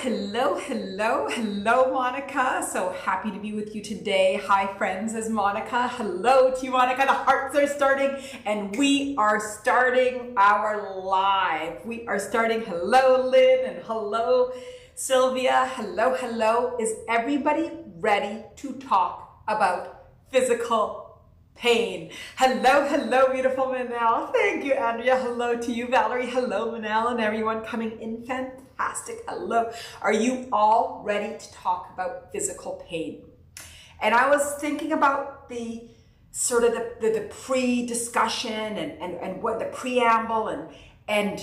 Hello, Monica. So happy to be with you today. Hi, friends, as Monica. Hello to you, Monica. The hearts are starting, and we are starting our live. We are starting. Hello, Lynn, and hello, Sylvia. Hello. Is everybody ready to talk about physical pain? Hello, beautiful Manal. Thank you, Andrea. Hello to you, Valerie. Hello, Manal, and everyone coming in. Fantastic. Hello. Are you all ready to talk about physical pain? And I was thinking about the sort of the pre-discussion and what the preamble and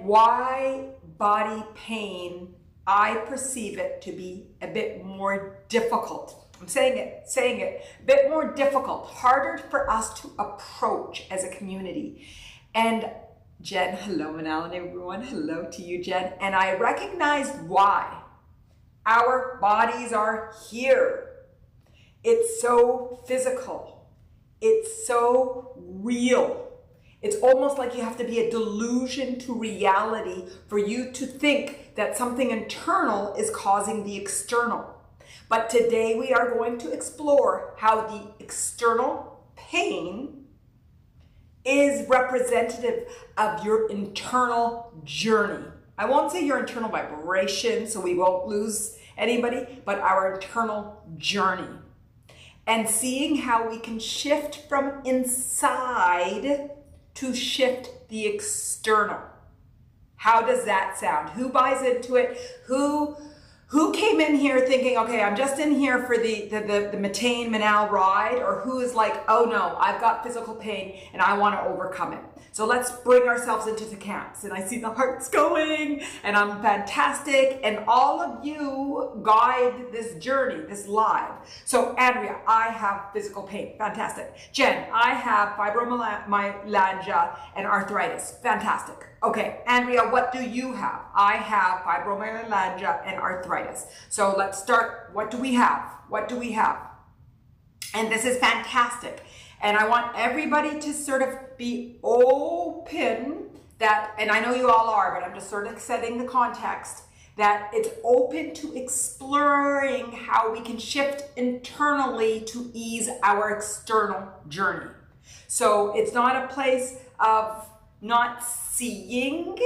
why body pain, I perceive it to be a bit more difficult. I'm saying it, a bit more difficult, harder for us to approach as a community. And Jen, hello, Manal, and everyone, hello to you, Jen. And I recognized why. Our bodies are here. It's so physical. It's so real. It's almost like you have to be a delusion to reality for you to think that something internal is causing the external. But today we are going to explore how the external pain is representative of your internal journey. I won't say your internal vibration, so we won't lose anybody, but our internal journey. And seeing how we can shift from inside to shift the external. How does that sound? Who buys into it? Who came in here thinking, okay, I'm just in here for the Mattain Manal ride, or who is like, oh no, I've got physical pain and I want to overcome it. So let's bring ourselves into the camps. And I see the hearts going, and I'm fantastic. And all of you guide this journey, this live. So Andrea, I have physical pain. Fantastic. Jen, I have fibromyalgia and arthritis. Fantastic. Okay, Andrea, what do you have? I have fibromyalgia and arthritis. So let's start. What do we have? And this is fantastic. And I want everybody to sort of be open that, and I know you all are, but I'm just sort of setting the context, that it's open to exploring how we can shift internally to ease our external journey. So it's not a place of not seeing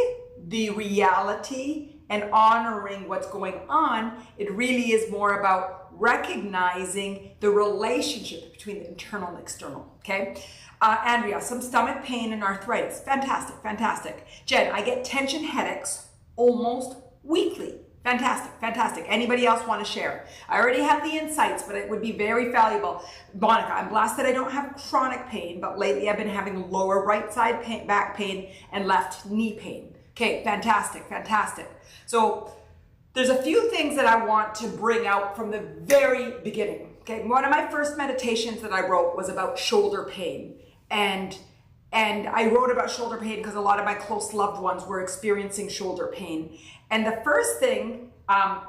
the reality and honoring what's going on. It really is more about recognizing the relationship between the internal and external, okay? Andrea, some stomach pain and arthritis. Fantastic. Jen, I get tension headaches almost weekly. Fantastic. Anybody else want to share? I already have the insights, but it would be very valuable. Monica, I'm blessed that I don't have chronic pain, but lately I've been having lower right side pain, back pain, and left knee pain. Okay, fantastic. So there's a few things that I want to bring out from the very beginning. Okay, one of my first meditations that I wrote was about shoulder pain. And I wrote about shoulder pain because a lot of my close loved ones were experiencing shoulder pain. And the first thing,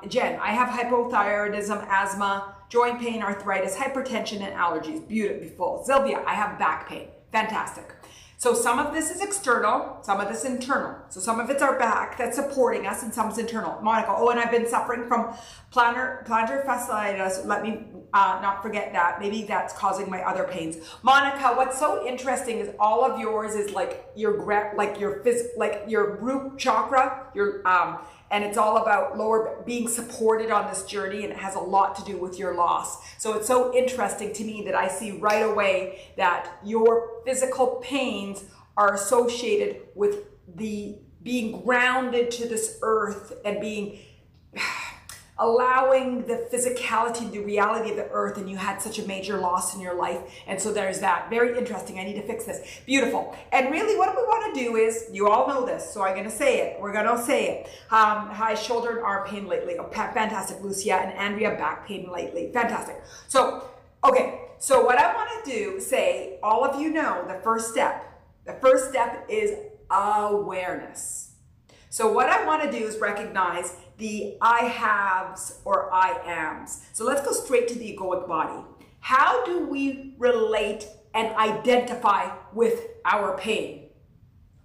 Jen, I have hypothyroidism, asthma, joint pain, arthritis, hypertension, and allergies. Beautiful. Sylvia, I have back pain. Fantastic. So some of this is external, some of this is internal. So some of it's our back that's supporting us, and some is internal. Monica, oh, and I've been suffering from plantar fasciitis. Let me not forget that. Maybe that's causing my other pains. Monica, what's so interesting is all of yours is like your root chakra, and it's all about being supported on this journey, and it has a lot to do with your loss. So it's so interesting to me that I see right away that your physical pains are associated with the being grounded to this earth and being allowing the physicality, the reality of the earth, and you had such a major loss in your life. And so there's that. Very interesting. I need to fix this. Beautiful. And really what we want to do is, you all know this, so I'm going to say it. We're going to say it. Hi, shoulder and arm pain lately. Oh, fantastic. Lucia and Andrea, back pain lately. Fantastic. So, okay. So what I want to do, say, all of you know the first step. The first step is awareness. So what I want to do is recognize the I haves or I ams. So let's go straight to the egoic body. How do we relate and identify with our pain?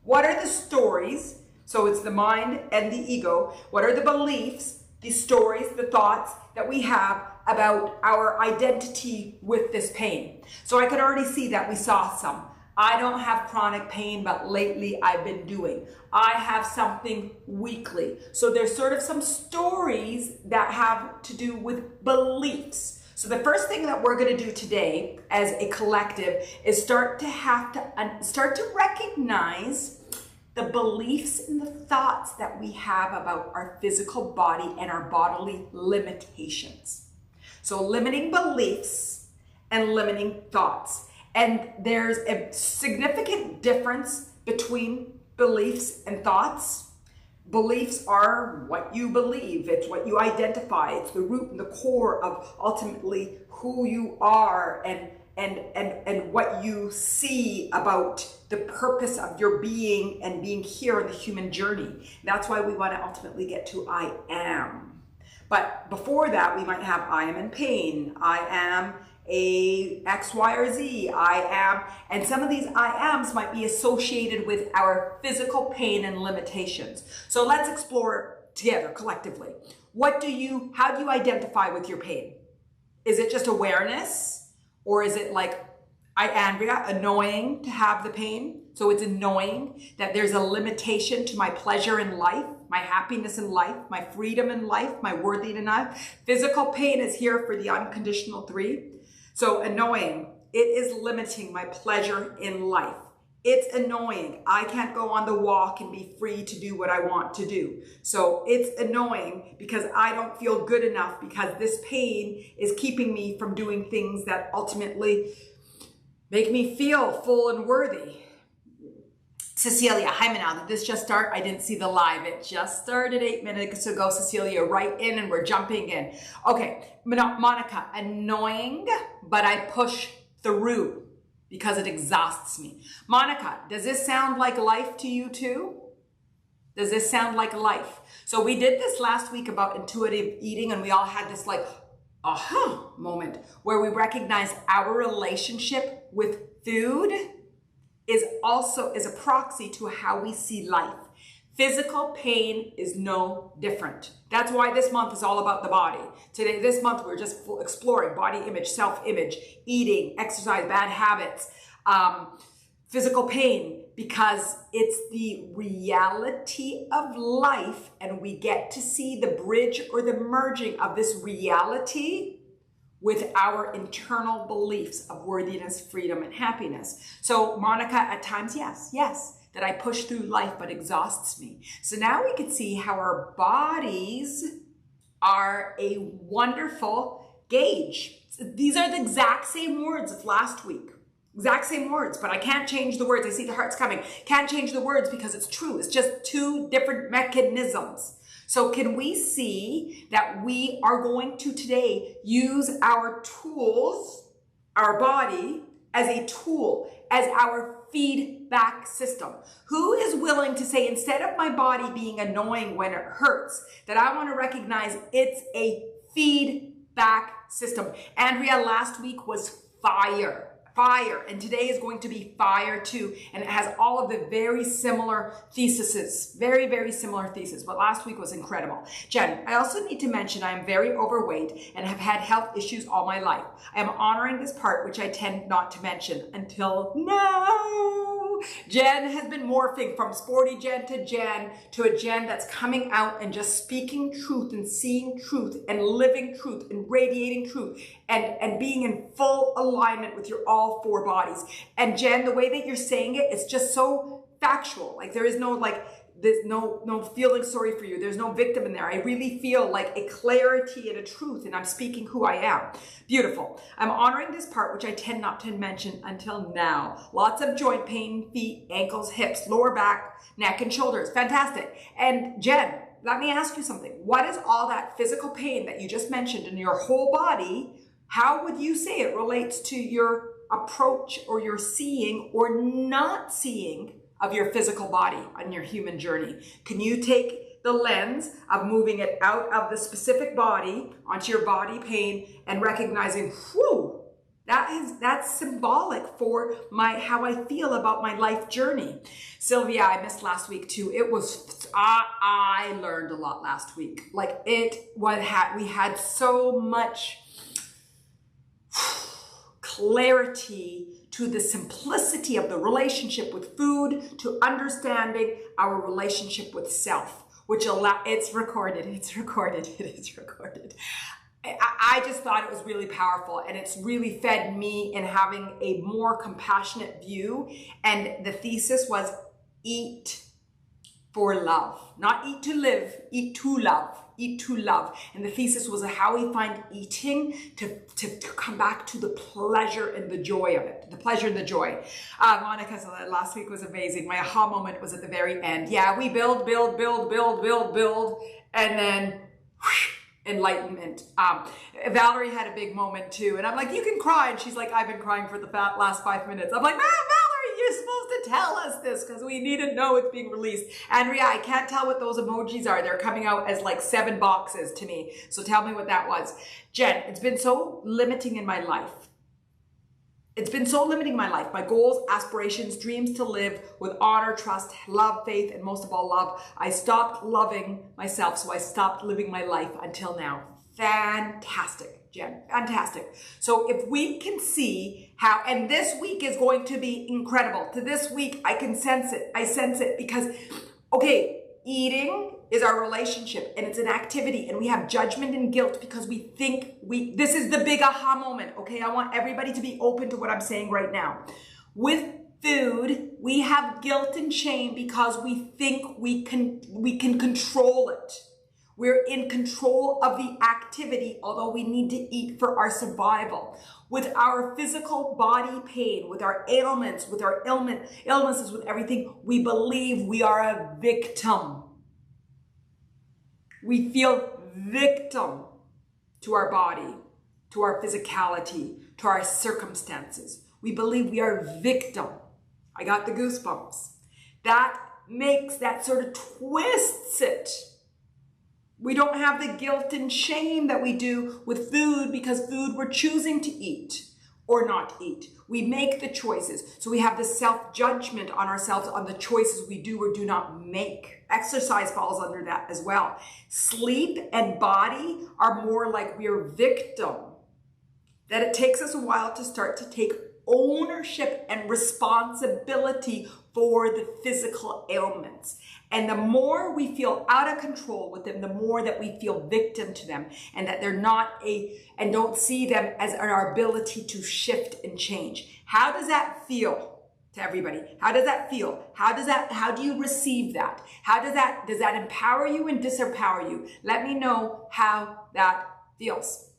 What are the stories? So it's the mind and the ego. What are the beliefs, the stories, the thoughts that we have about our identity with this pain? So I could already see that we saw some. I don't have chronic pain, but lately I've been doing. I have something weekly. So there's sort of some stories that have to do with beliefs. So the first thing that we're going to do today as a collective is start to recognize the beliefs and the thoughts that we have about our physical body and our bodily limitations. So limiting beliefs and limiting thoughts. And there's a significant difference between beliefs and thoughts. Beliefs are what you believe. It's what you identify. It's the root and the core of ultimately who you are and what you see about the purpose of your being and being here in the human journey. That's why we want to ultimately get to I am. But before that, we might have I am in pain. I am a X, Y, or Z, I am, and some of these I ams might be associated with our physical pain and limitations. So let's explore together collectively. How do you identify with your pain? Is it just awareness, or is it like Andrea, annoying to have the pain? So it's annoying that there's a limitation to my pleasure in life, my happiness in life, my freedom in life, my worthiness in life. Physical pain is here for the unconditional 3. So annoying, it is limiting my pleasure in life. It's annoying. I can't go on the walk and be free to do what I want to do. So it's annoying because I don't feel good enough because this pain is keeping me from doing things that ultimately make me feel full and worthy. Cecilia, hi Manal, did this just start? I didn't see the live. It just started 8 minutes ago. Cecilia, right in and we're jumping in. Okay, Monica, annoying, but I push through because it exhausts me. Monica, does this sound like life to you too? Does this sound like life? So we did this last week about intuitive eating and we all had this like aha moment where we recognized our relationship with food is a proxy to how we see life. Physical pain is no different. That's why this month is all about the body. This month, we're just exploring body image, self-image, eating, exercise, bad habits, physical pain, because it's the reality of life and we get to see the bridge or the merging of this reality with our internal beliefs of worthiness, freedom, and happiness. So Monica, at times, yes, that I push through life, but exhausts me. So now we can see how our bodies are a wonderful gauge. These are the exact same words of last week. Exact same words, but I can't change the words. I see the hearts coming. Can't change the words because it's true. It's just 2 different mechanisms. So can we see that we are going to today use our tools, our body, as a tool, as our feedback system? Who is willing to say, instead of my body being annoying when it hurts, that I want to recognize it's a feedback system? Andrea, last week was fire, and today is going to be fire too, and it has all of the very similar theses, very similar theses, but last week was incredible. Jen, I also need to mention I am very overweight and have had health issues all my life. I am honoring this part, which I tend not to mention until now. Jen has been morphing from sporty Jen to a Jen that's coming out and just speaking truth and seeing truth and living truth and radiating truth and being in full alignment with your all 4 bodies. And Jen, the way that you're saying it, it's just so factual. Like there is no there's no feeling sorry for you. There's no victim in there. I really feel like a clarity and a truth, and I'm speaking who I am. Beautiful. I'm honoring this part, which I tend not to mention until now. Lots of joint pain, feet, ankles, hips, lower back, neck, and shoulders. Fantastic. And Jen, let me ask you something. What is all that physical pain that you just mentioned in your whole body? How would you say it relates to your approach or your seeing or not seeing of your physical body on your human journey? Can you take the lens of moving it out of the specific body onto your body pain and recognizing, whew, That's symbolic for how I feel about my life journey. Sylvia, I missed last week too. I learned a lot last week. Like we had so much clarity to the simplicity of the relationship with food, to understanding our relationship with self, which it's recorded. I just thought it was really powerful, and it's really fed me in having a more compassionate view. And the thesis was eat for love, not eat to live, eat to love, eat to love. And the thesis was how we find eating to come back to the pleasure and the joy of it, the pleasure and the joy. Monica said last week was amazing. My aha moment was at the very end. Yeah, we build, and then whoosh, enlightenment. Valerie had a big moment too, and I'm like, you can cry, and she's like, I've been crying for the last 5 minutes. I'm like, Valerie, you're supposed to tell us this because we need to know it's being released. Andrea, I can't tell what those emojis are. They're coming out as like 7 boxes to me, so tell me what that was. Jen, it's been so limiting in my life. It's been so limiting my life. My goals, aspirations, dreams to live with honor, trust, love, faith, and most of all, love. I stopped loving myself, so I stopped living my life until now. Fantastic, Jen, fantastic. So if we can see how, and this week is going to be incredible. To this week, I can sense it. I sense it because, okay, eating is our relationship, and it's an activity, and we have judgment and guilt because we think this is the big aha moment, okay? I want everybody to be open to what I'm saying right now. With food, we have guilt and shame because we think we can control it. We're in control of the activity, although we need to eat for our survival. With our physical body pain, with our ailments, with our illnesses, with everything, we believe we are a victim. We feel victim to our body, to our physicality, to our circumstances. We believe we are a victim. I got the goosebumps. That sort of twists it. We don't have the guilt and shame that we do with food because food we're choosing to eat or not eat. We make the choices. So we have the self-judgment on ourselves on the choices we do or do not make. Exercise falls under that as well. Sleep and body are more like we're victim. That it takes us a while to start to take ownership and responsibility for the physical ailments. And the more we feel out of control with them, the more that we feel victim to them, and that they're not and don't see them as our ability to shift and change. How does that feel to everybody? How does that feel? How do you receive that? does that empower you and disempower you? Let me know how that feels.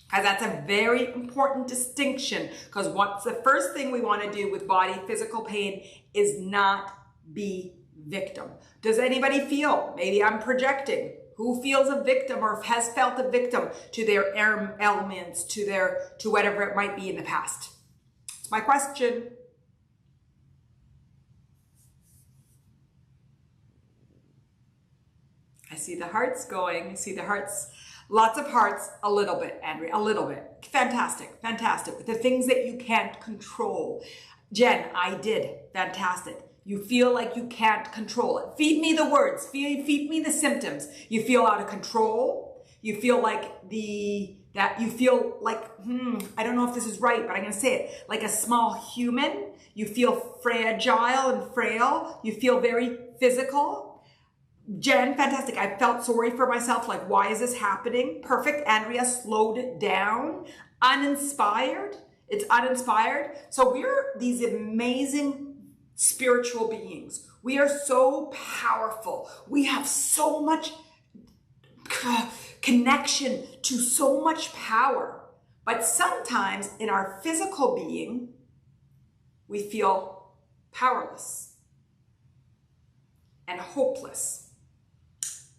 Because that's a very important distinction, because what's the first thing we want to do with body physical pain is not be victim. Does anybody feel, maybe I'm projecting, who feels a victim or has felt a victim to their ailments, to whatever it might be in the past? It's my question. I see the hearts going. I see the hearts. Lots of hearts, a little bit, Andrea, a little bit. Fantastic, fantastic. With the things that you can't control. Jen, I did. Fantastic. You feel like you can't control it. Feed me the words. Feed me the symptoms. You feel out of control. You feel like I don't know if this is right, but I'm going to say it, like a small human. You feel fragile and frail. You feel very physical. Jen, fantastic. I felt sorry for myself. Like, why is this happening? Perfect. Andrea slowed it down. Uninspired. It's uninspired. So we're these amazing spiritual beings. We are so powerful. We have so much connection to so much power. But sometimes in our physical being, we feel powerless and hopeless.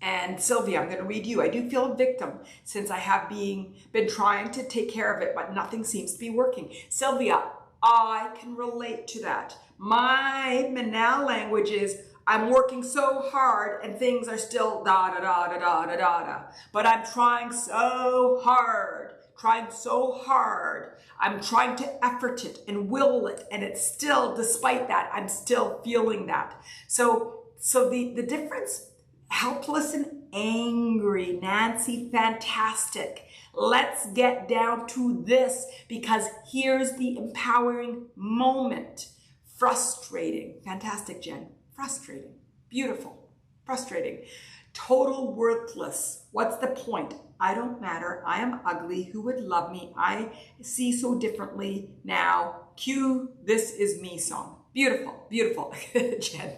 And Sylvia, I'm going to read you. I do feel a victim since I have been trying to take care of it, but nothing seems to be working. Sylvia, I can relate to that. My Manal language is, I'm working so hard and things are still da da da da da da da da. But I'm trying so hard trying so hard. I'm trying to effort it and will it, and it's still, despite that, I'm still feeling that. So the difference, helpless and angry. Nancy, fantastic. Let's get down to this, because here's the empowering moment. Frustrating. Fantastic, Jen. Frustrating. Beautiful. Frustrating. Total worthless. What's the point? I don't matter. I am ugly. Who would love me? I see so differently now. Cue This Is Me song. Beautiful, beautiful. Jen,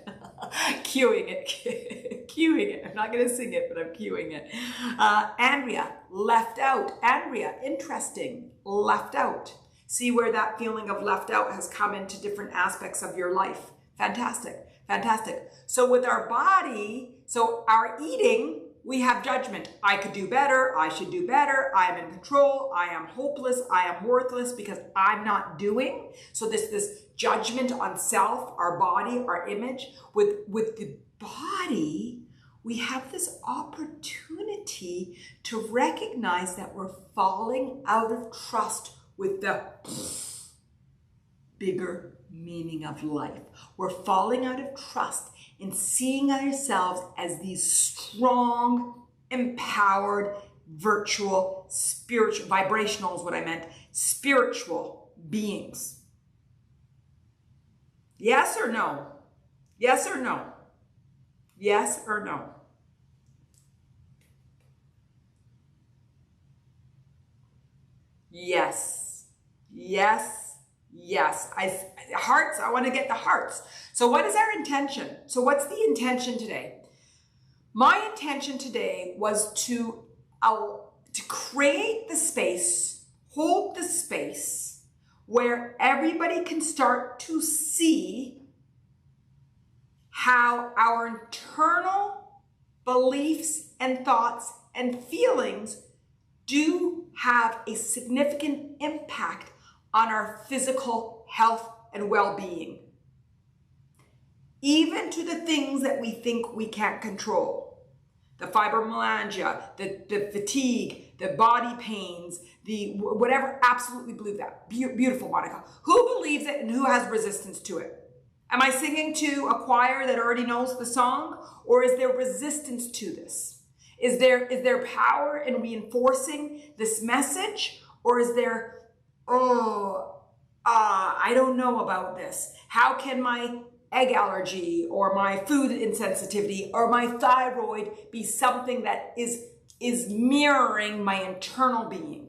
cueing it, cueing it. I'm not going to sing it, but I'm cueing it. Andrea, left out. Andrea, interesting, left out. See where that feeling of left out has come into different aspects of your life. Fantastic, fantastic. So with our body, so our eating, we have judgment. I could do better. I should do better. I am in control. I am hopeless. I am worthless because I'm not doing. So this judgment on self, our body, our image. With the body, we have this opportunity to recognize that we're falling out of trust with the bigger meaning of life. We're falling out of trust in seeing ourselves as these strong, empowered, virtual, spiritual, vibrational is what I meant, spiritual beings. Yes or no? Yes or no? Yes or no? Yes. Yes. Yes. Hearts, I want to get the hearts. So what is our intention? So what's the intention today? My intention today was to create the space, hold the space where everybody can start to see how our internal beliefs and thoughts and feelings do have a significant impact on our physical health and well-being. Even to the things that we think we can't control. The fibromyalgia, the fatigue, the body pains, the whatever, absolutely believe that. Beautiful, Monica. Who believes it and who has resistance to it? Am I singing to a choir that already knows the song? Or is there resistance to this? Is there power in reinforcing this message? Or is there, I don't know about this. How can my egg allergy or my food insensitivity or my thyroid be something that is mirroring my internal being?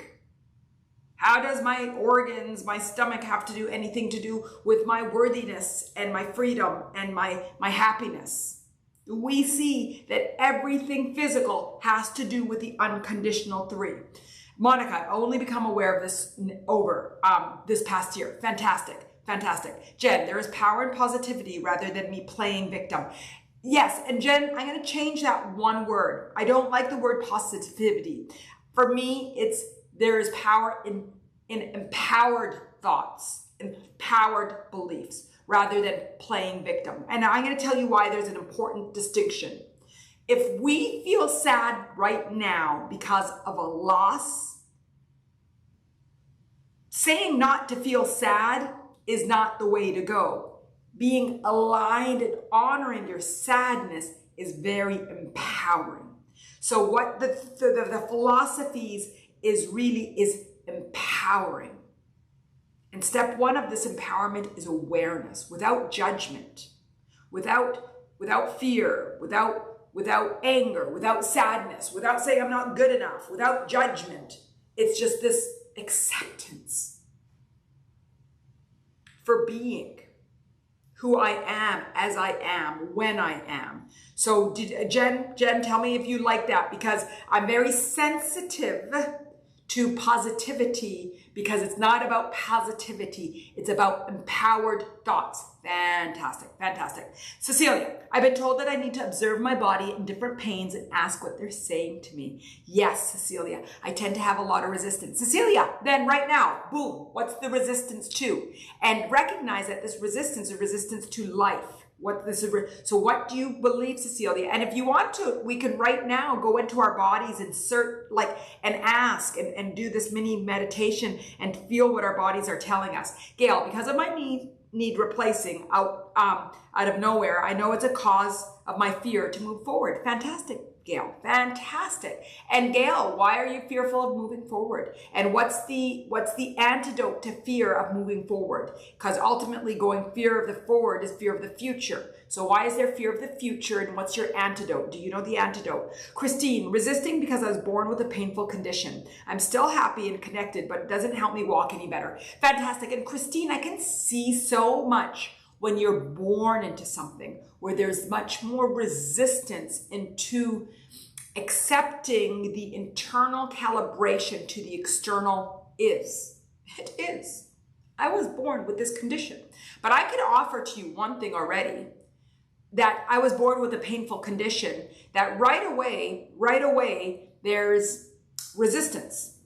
How does my organs, my stomach have to do anything to do with my worthiness and my freedom and my happiness? We see that everything physical has to do with the unconditional three. Monica, I only become aware of this over this past year. Fantastic. Fantastic. Jen, there is power in positivity rather than me playing victim. Yes, and Jen, I'm going to change that one word. I don't like the word positivity. For me, there is power in empowered thoughts, empowered beliefs, rather than playing victim. And I'm going to tell you why there's an important distinction. If we feel sad right now because of a loss, saying not to feel sad is not the way to go. Being aligned and honoring your sadness is very empowering. So what the philosophies is empowering. And step one of this empowerment is awareness, without judgment, without fear, without anger, without sadness, without saying I'm not good enough, without judgment. It's just this acceptance for being who I am, as I am, when I am. So Jen, tell me if you like that, because I'm very sensitive to positivity, because it's not about positivity, it's about empowered thoughts. Fantastic, fantastic. Cecilia, I've been told that I need to observe my body in different pains and ask what they're saying to me. Yes, Cecilia, I tend to have a lot of resistance. Cecilia, then right now, boom, what's the resistance to? And recognize that this resistance is resistance to life. So what do you believe, Cecilia? And if you want to, we can right now go into our bodies and and ask and do this mini meditation and feel what our bodies are telling us. Gail, because of my need replacing out of nowhere, I know it's a cause of my fear to move forward. Fantastic, Gail. Fantastic. And Gail, why are you fearful of moving forward? And what's the antidote to fear of moving forward? Because ultimately fear of the forward is fear of the future. So why is there fear of the future, and what's your antidote? Do you know the antidote? Christine, resisting because I was born with a painful condition. I'm still happy and connected, but it doesn't help me walk any better. Fantastic. And Christine, I can see so much when you're born into something where there's much more resistance into accepting the internal calibration to the external is. It is. I was born with this condition. But I could offer to you one thing already, that I was born with a painful condition, that right away, there's resistance.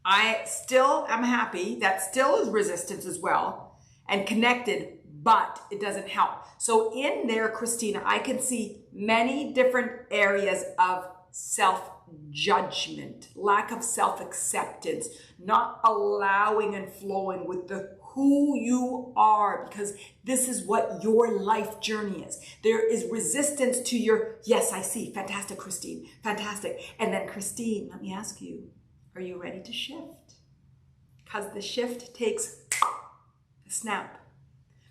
I still am happy. That still is resistance as well, and connected, but it doesn't help. So in there, Christina, I can see many different areas of self-judgment, lack of self-acceptance, not allowing and flowing with the who you are, because this is what your life journey is. There is resistance to your, yes, I see. Fantastic, Christine. Fantastic. And then Christine, let me ask you, are you ready to shift? Because the shift takes a snap.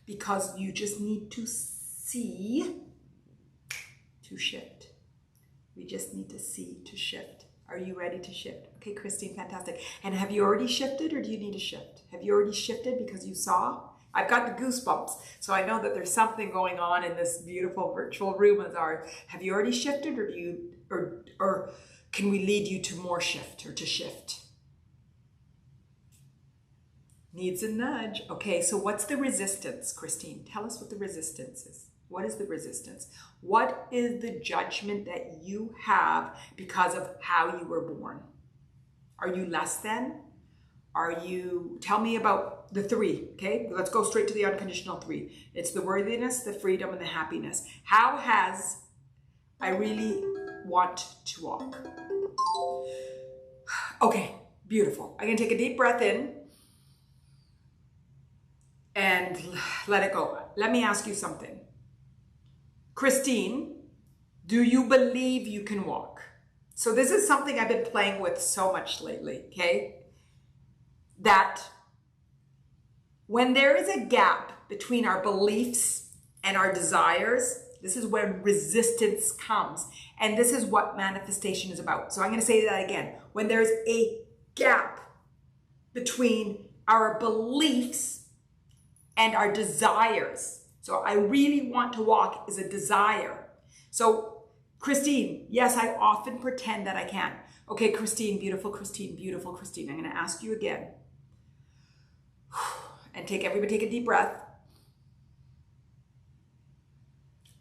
Because you just need to see to shift. We just need to see to shift. Are you ready to shift? Okay, Christine, fantastic. And have you already shifted, or do you need to shift? Have you already shifted because you saw? I've got the goosebumps. So I know that there's something going on in this beautiful virtual room as ours. Have you already shifted, or do you, or can we lead you to more shift or to shift? Needs a nudge. Okay, so what's the resistance, Christine? Tell us what the resistance is. What is the resistance? What is the judgment that you have because of how you were born? Are you less than? Tell me about the three, okay? Let's go straight to the unconditional three. It's the worthiness, the freedom, and the happiness. How has I really want to walk? Okay, beautiful. I'm gonna take a deep breath in and let it go. Let me ask you something. Christine, do you believe you can walk? So this is something I've been playing with so much lately, okay? That when there is a gap between our beliefs and our desires, this is when resistance comes. And this is what manifestation is about. So I'm going to say that again. When there's a gap between our beliefs and our desires. So I really want to walk is a desire. So Christine, yes, I often pretend that I can. Okay, Christine, beautiful Christine, beautiful Christine. I'm going to ask you again. And everybody take a deep breath.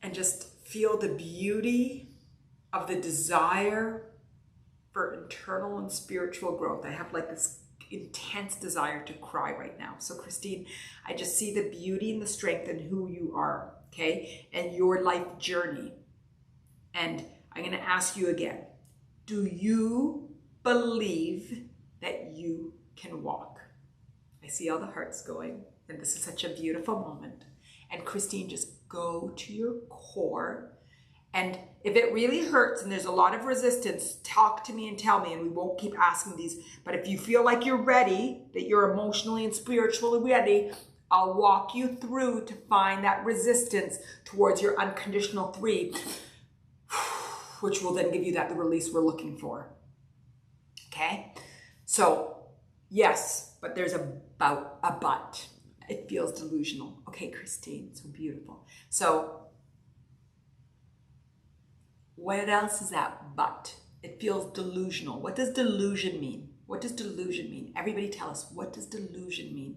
And just feel the beauty of the desire for internal and spiritual growth. I have like this intense desire to cry right now. So Christine, I just see the beauty and the strength in who you are, okay? And your life journey. And I'm going to ask you again, do you believe that you can walk? I see all the hearts going, and this is such a beautiful moment. And Christine, just go to your core. And if it really hurts and there's a lot of resistance, talk to me and tell me, and we won't keep asking these. But if you feel like you're ready, that you're emotionally and spiritually ready, I'll walk you through to find that resistance towards your unconditional three, which will then give you the release we're looking for. Okay? So, yes, but there's a but. It feels delusional. Okay, Christine, so beautiful. So, what else is that but? It feels delusional. What does delusion mean? What does delusion mean? Everybody tell us, what does delusion mean?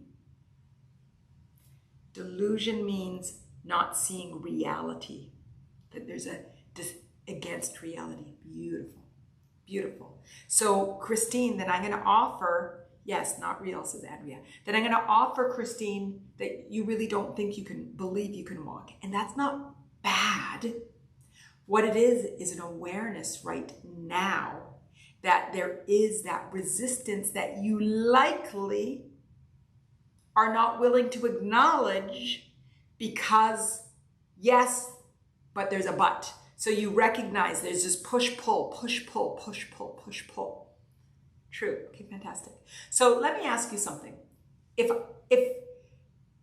Delusion means not seeing reality. That there's against reality. Beautiful. Beautiful. So, Christine, then I'm going to offer Yes, not real, says Andrea. Then I'm going to offer, Christine, that you really don't think you can believe you can walk. And that's not bad. What it is an awareness right now that there is that resistance that you likely are not willing to acknowledge because, yes, but there's a but. So you recognize there's this push-pull, push-pull, push-pull, push-pull. True. Okay, fantastic. So let me ask you something. If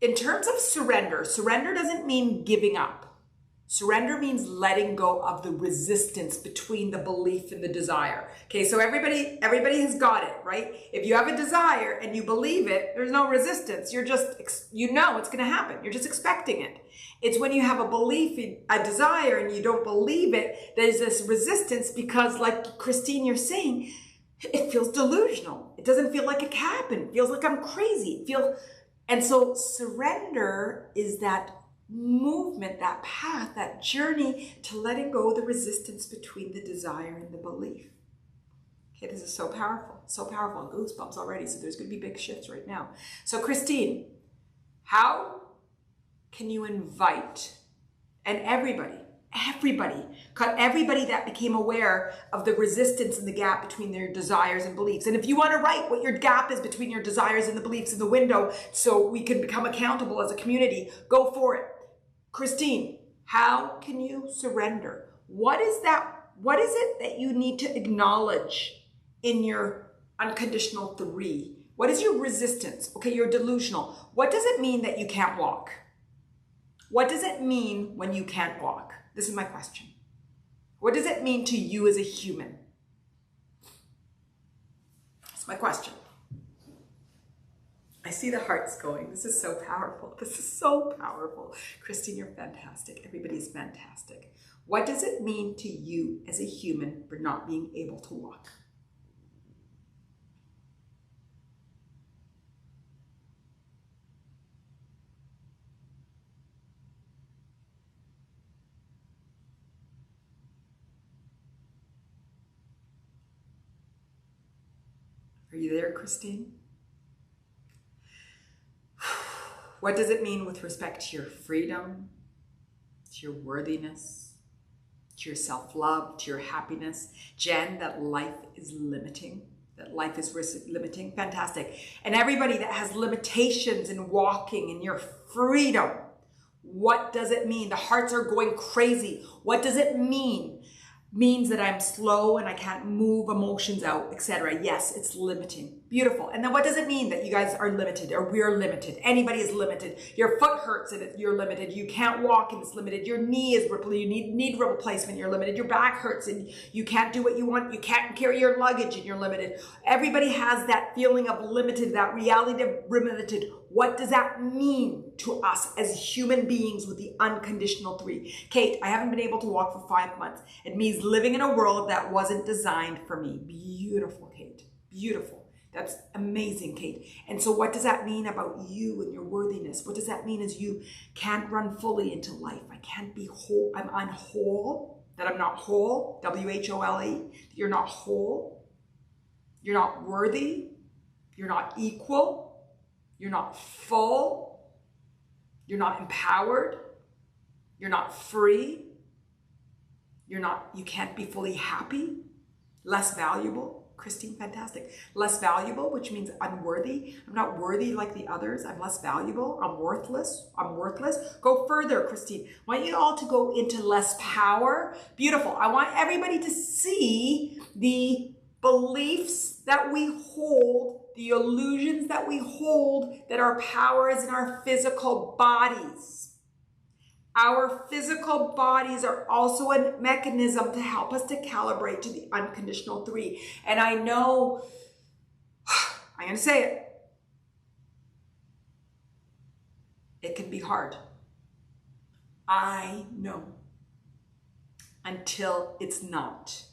in terms of surrender, surrender doesn't mean giving up. Surrender means letting go of the resistance between the belief and the desire. Okay, so everybody has got it, right? If you have a desire and you believe it, there's no resistance. You're just, you know it's going to happen. You're just expecting it. It's when you have a belief, a desire, and you don't believe it, there's this resistance because, like Christine, you're saying, it feels delusional. It doesn't feel like it can happen. It feels like I'm crazy. And so surrender is that movement, that path, that journey to letting go of the resistance between the desire and the belief. Okay, this is so powerful, goosebumps already. So there's going to be big shifts right now. So Christine, how can you invite, and everybody that became aware of the resistance and the gap between their desires and beliefs. And if you want to write what your gap is between your desires and the beliefs in the window so we can become accountable as a community, go for it. Christine, how can you surrender? What is it that you need to acknowledge in your unconditional 3? What is your resistance? Okay, you're delusional. What does it mean that you can't walk? What does it mean when you can't walk? This is my question. What does it mean to you as a human? That's my question. I see the hearts going. This is so powerful. This is so powerful. Christine, you're fantastic. Everybody's fantastic. What does it mean to you as a human for not being able to walk? Are you there, Christine? What does it mean with respect to your freedom, to your worthiness, to your self-love, to your happiness? Jen, that life is limiting, limiting. Fantastic. And everybody that has limitations in walking in your freedom, what does it mean? The hearts are going crazy. What does it mean? Means that I'm slow and I can't move emotions out, etc. Yes, it's limiting. Beautiful. And then what does it mean that you guys are limited or we're limited? Anybody is limited. Your foot hurts and you're limited. You can't walk and it's limited. Your knee is you need replacement, you're limited. Your back hurts and you can't do what you want. You can't carry your luggage and you're limited. Everybody has that feeling of limited, that reality of limited. What does that mean to us as human beings with the unconditional 3? Kate, I haven't been able to walk for 5 months. It means living in a world that wasn't designed for me. Beautiful, Kate. Beautiful. That's amazing, Kate. And so what does that mean about you and your worthiness? What does that mean as you can't run fully into life? I can't be whole. I'm unwhole. That I'm not whole. W-H-O-L-E. You're not whole. You're not worthy. You're not equal. You're not full. You're not empowered. You're not free. You can't be fully happy. Less valuable. Christine, fantastic. Less valuable, which means unworthy. I'm not worthy like the others. I'm less valuable. I'm worthless. Go further, Christine. I want you all to go into less power. Beautiful. I want everybody to see the beliefs that we hold, the illusions that we hold, that our power is in our physical bodies. Our physical bodies are also a mechanism to help us to calibrate to the unconditional 3. And I know, I'm going to say it, it can be hard. I know, until it's not.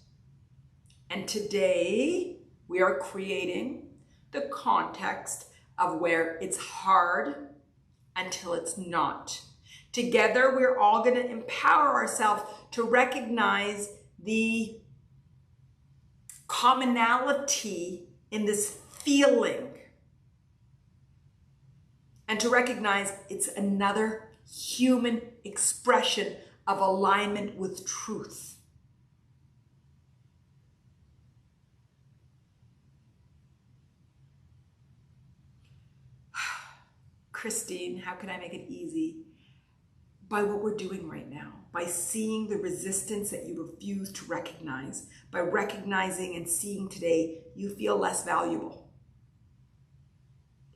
And today we are creating the context of where it's hard until it's not. Together, we're all going to empower ourselves to recognize the commonality in this feeling. And to recognize it's another human expression of alignment with truth. Christine, how can I make it easy? By what we're doing right now, by seeing the resistance that you refuse to recognize, by recognizing and seeing today, you feel less valuable.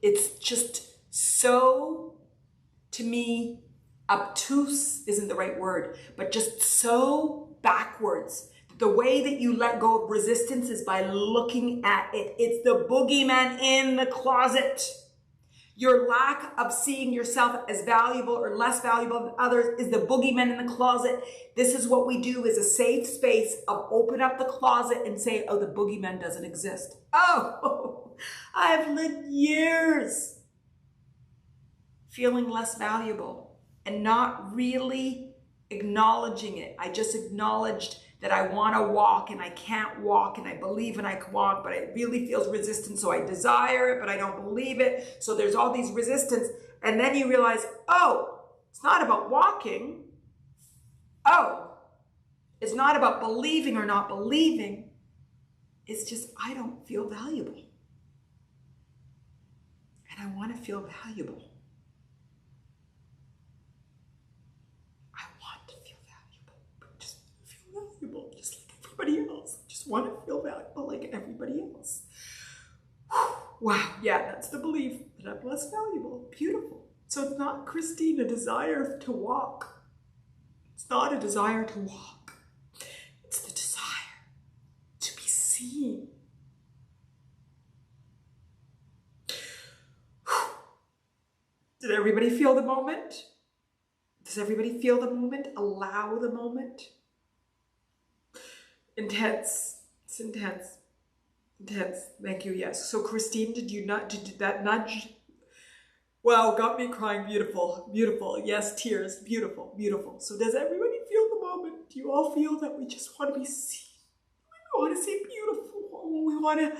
It's just so, to me, obtuse isn't the right word, but just so backwards. The way that you let go of resistance is by looking at it. It's the boogeyman in the closet. Your lack of seeing yourself as valuable or less valuable than others is the boogeyman in the closet. This is what we do, is a safe space of open up the closet and say, oh, the boogeyman doesn't exist. Oh, I have lived years feeling less valuable and not really acknowledging it. I just acknowledged that I want to walk and I can't walk, and I believe and I can walk, but it really feels resistant. So I desire it, but I don't believe it. So there's all these resistance. And then you realize, oh, it's not about walking. Oh, it's not about believing or not believing. It's just, I don't feel valuable. And I want to feel valuable. Everybody else. I just want to feel valuable like everybody else. Wow, yeah, that's the belief that I'm less valuable. Beautiful. So it's not, Christine, a desire to walk. It's not a desire to walk. It's the desire to be seen. Did everybody feel the moment? Does everybody feel the moment? Allow the moment. Intense. It's intense. Intense. Thank you. Yes. So Christine, did that nudge? Wow, got me crying. Beautiful. Beautiful. Yes, tears. Beautiful. Beautiful. So does everybody feel the moment? Do you all feel that we just want to be seen? We want to see beautiful. We want to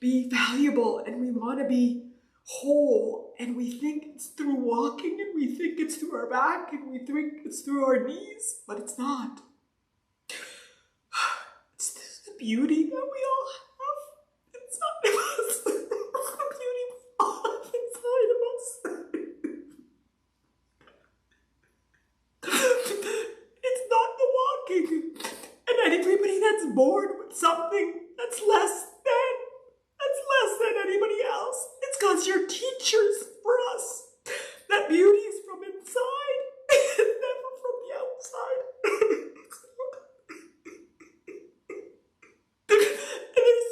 be valuable, and we want to be whole, and we think it's through walking, and we think it's through our back, and we think it's through our knees, but it's not. Beauty that we all have inside of us. It's the beauty we all have inside of us. It's not the walking. And anybody that's born with something that's less than anybody else, it's because you're teachers for us. That beauty is from inside, never from the outside.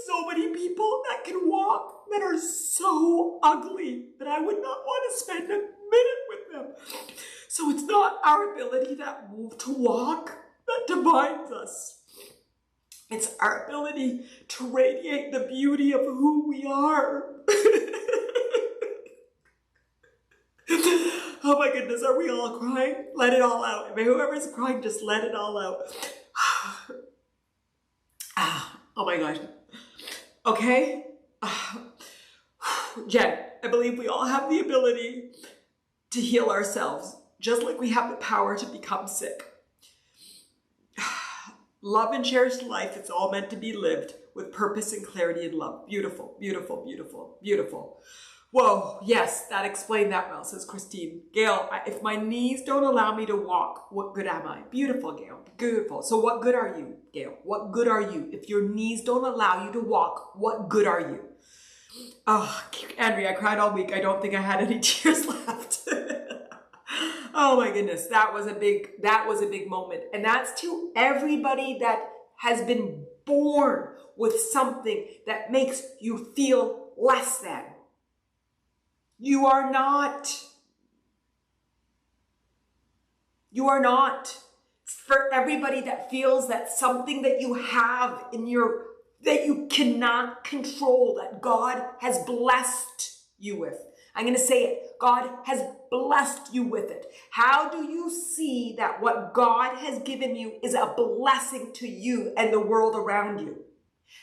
So many people that can walk that are so ugly that I would not want to spend a minute with them. So it's not our ability to walk that defines us. It's our ability to radiate the beauty of who we are. Oh my goodness, are we all crying? Let it all out. I mean, whoever's crying, just let it all out. Oh my gosh. Okay, Jen, I believe we all have the ability to heal ourselves, just like we have the power to become sick. Love and cherished life, it's all meant to be lived with purpose and clarity and love. Beautiful, beautiful, beautiful, beautiful. Whoa, yes, that explained that well, says Christine. Gail, if my knees don't allow me to walk, what good am I? Beautiful, Gail, beautiful. So what good are you, Gail? What good are you? If your knees don't allow you to walk, what good are you? Oh, Andrea, I cried all week. I don't think I had any tears left. Oh my goodness, that was a big moment. And that's to everybody that has been born with something that makes you feel less than. You are not. You are not. It's for everybody that feels that something that you have in that you cannot control, that God has blessed you with. I'm going to say it. God has blessed you with it. How do you see that what God has given you is a blessing to you and the world around you?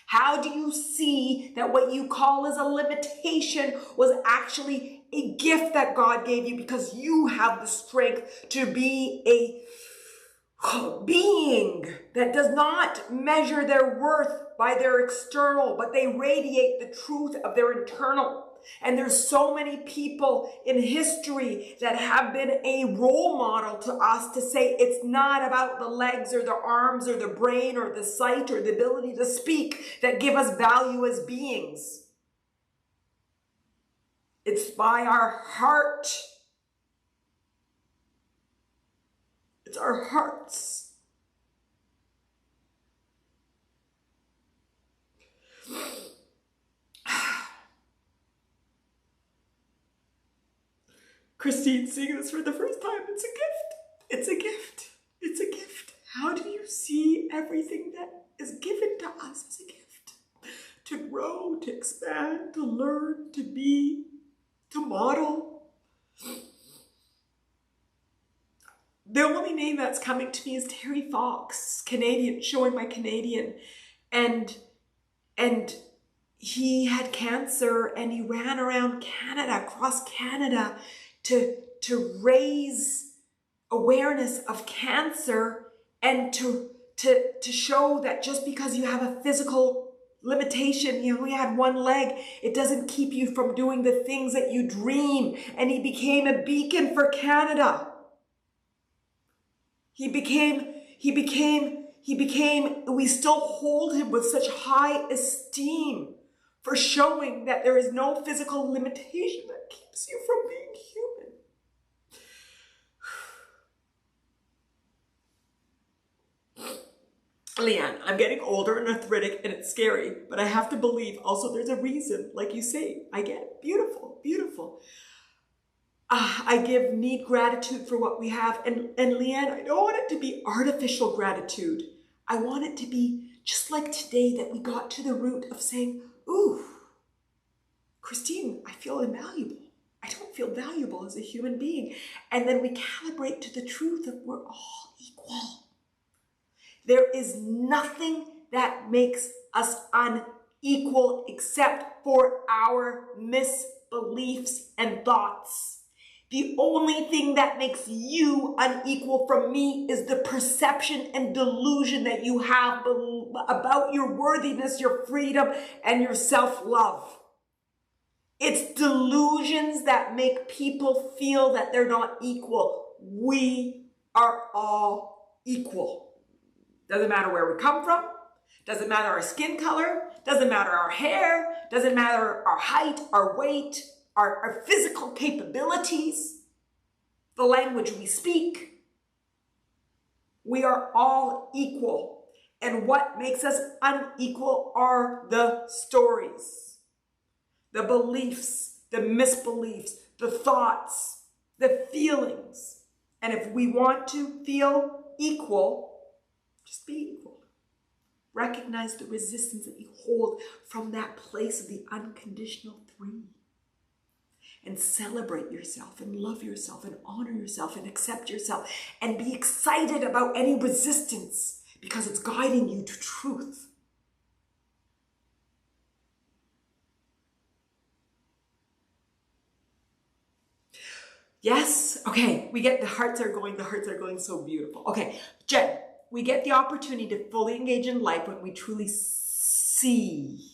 How do you see that what you call as a limitation was actually a gift that God gave you because you have the strength to be a being that does not measure their worth by their external, but they radiate the truth of their internal. And there's so many people in history that have been a role model to us to say it's not about the legs or the arms or the brain or the sight or the ability to speak that give us value as beings. It's by our heart. It's our hearts. Christine's seeing this for the first time. It's a gift. It's a gift. It's a gift. How do you see everything that is given to us as a gift? To grow, to expand, to learn, to be, to model. The only name that's coming to me is Terry Fox, Canadian, showing my Canadian. And he had cancer and he ran around Canada, across Canada, to raise awareness of cancer and to show that just because you have a physical limitation, you only had one leg, it doesn't keep you from doing the things that you dream. And he became a beacon for Canada. We still hold him with such high esteem for showing that there is no physical limitation that keeps you from being human. Leanne, I'm getting older and arthritic and it's scary, but I have to believe also there's a reason, like you say, I get it. Beautiful, beautiful. I need gratitude for what we have. And Leanne, I don't want it to be artificial gratitude. I want it to be just like today that we got to the root of saying, ooh, Christine, I feel invaluable. I don't feel valuable as a human being. And then we calibrate to the truth of we're all equal. There is nothing that makes us unequal except for our misbeliefs and thoughts. The only thing that makes you unequal from me is the perception and delusion that you have about your worthiness, your freedom, and your self-love. It's delusions that make people feel that they're not equal. We are all equal. Doesn't matter where we come from. Doesn't matter our skin color. Doesn't matter our hair. Doesn't matter our height, our weight, our physical capabilities, the language we speak. We are all equal. And what makes us unequal are the stories, the beliefs, the misbeliefs, the thoughts, the feelings. And if we want to feel equal, just be equal. Recognize the resistance that you hold from that place of the unconditional three. And celebrate yourself and love yourself and honor yourself and accept yourself and be excited about any resistance because it's guiding you to truth. Yes? Okay, we get the hearts are going so beautiful. Okay, Jen, we get the opportunity to fully engage in life when we truly see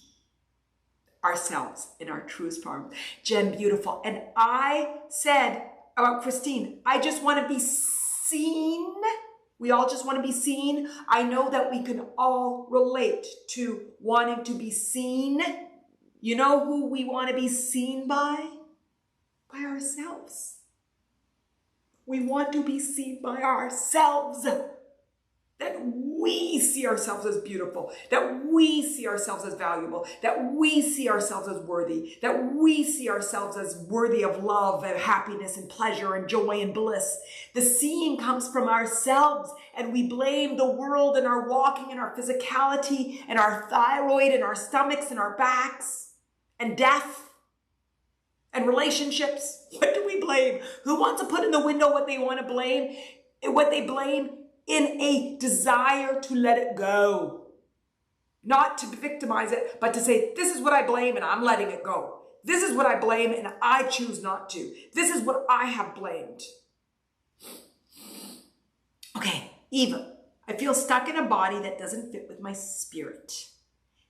ourselves in our truest form. Jen, beautiful. And I said about Christine, I just want to be seen. We all just want to be seen. I know that we can all relate to wanting to be seen. You know who we want to be seen by? By ourselves. We want to be seen by ourselves. That we see ourselves as beautiful, that we see ourselves as valuable, that we see ourselves as worthy, that we see ourselves as worthy of love and happiness and pleasure and joy and bliss. The seeing comes from ourselves, and we blame the world and our walking and our physicality and our thyroid and our stomachs and our backs and death and relationships. What do we blame? Who wants to put in the window what they want to blame? What they blame in a desire to let it go. Not to victimize it, but to say, this is what I blame and I'm letting it go. This is what I blame and I choose not to. This is what I have blamed. Okay, Eve, I feel stuck in a body that doesn't fit with my spirit.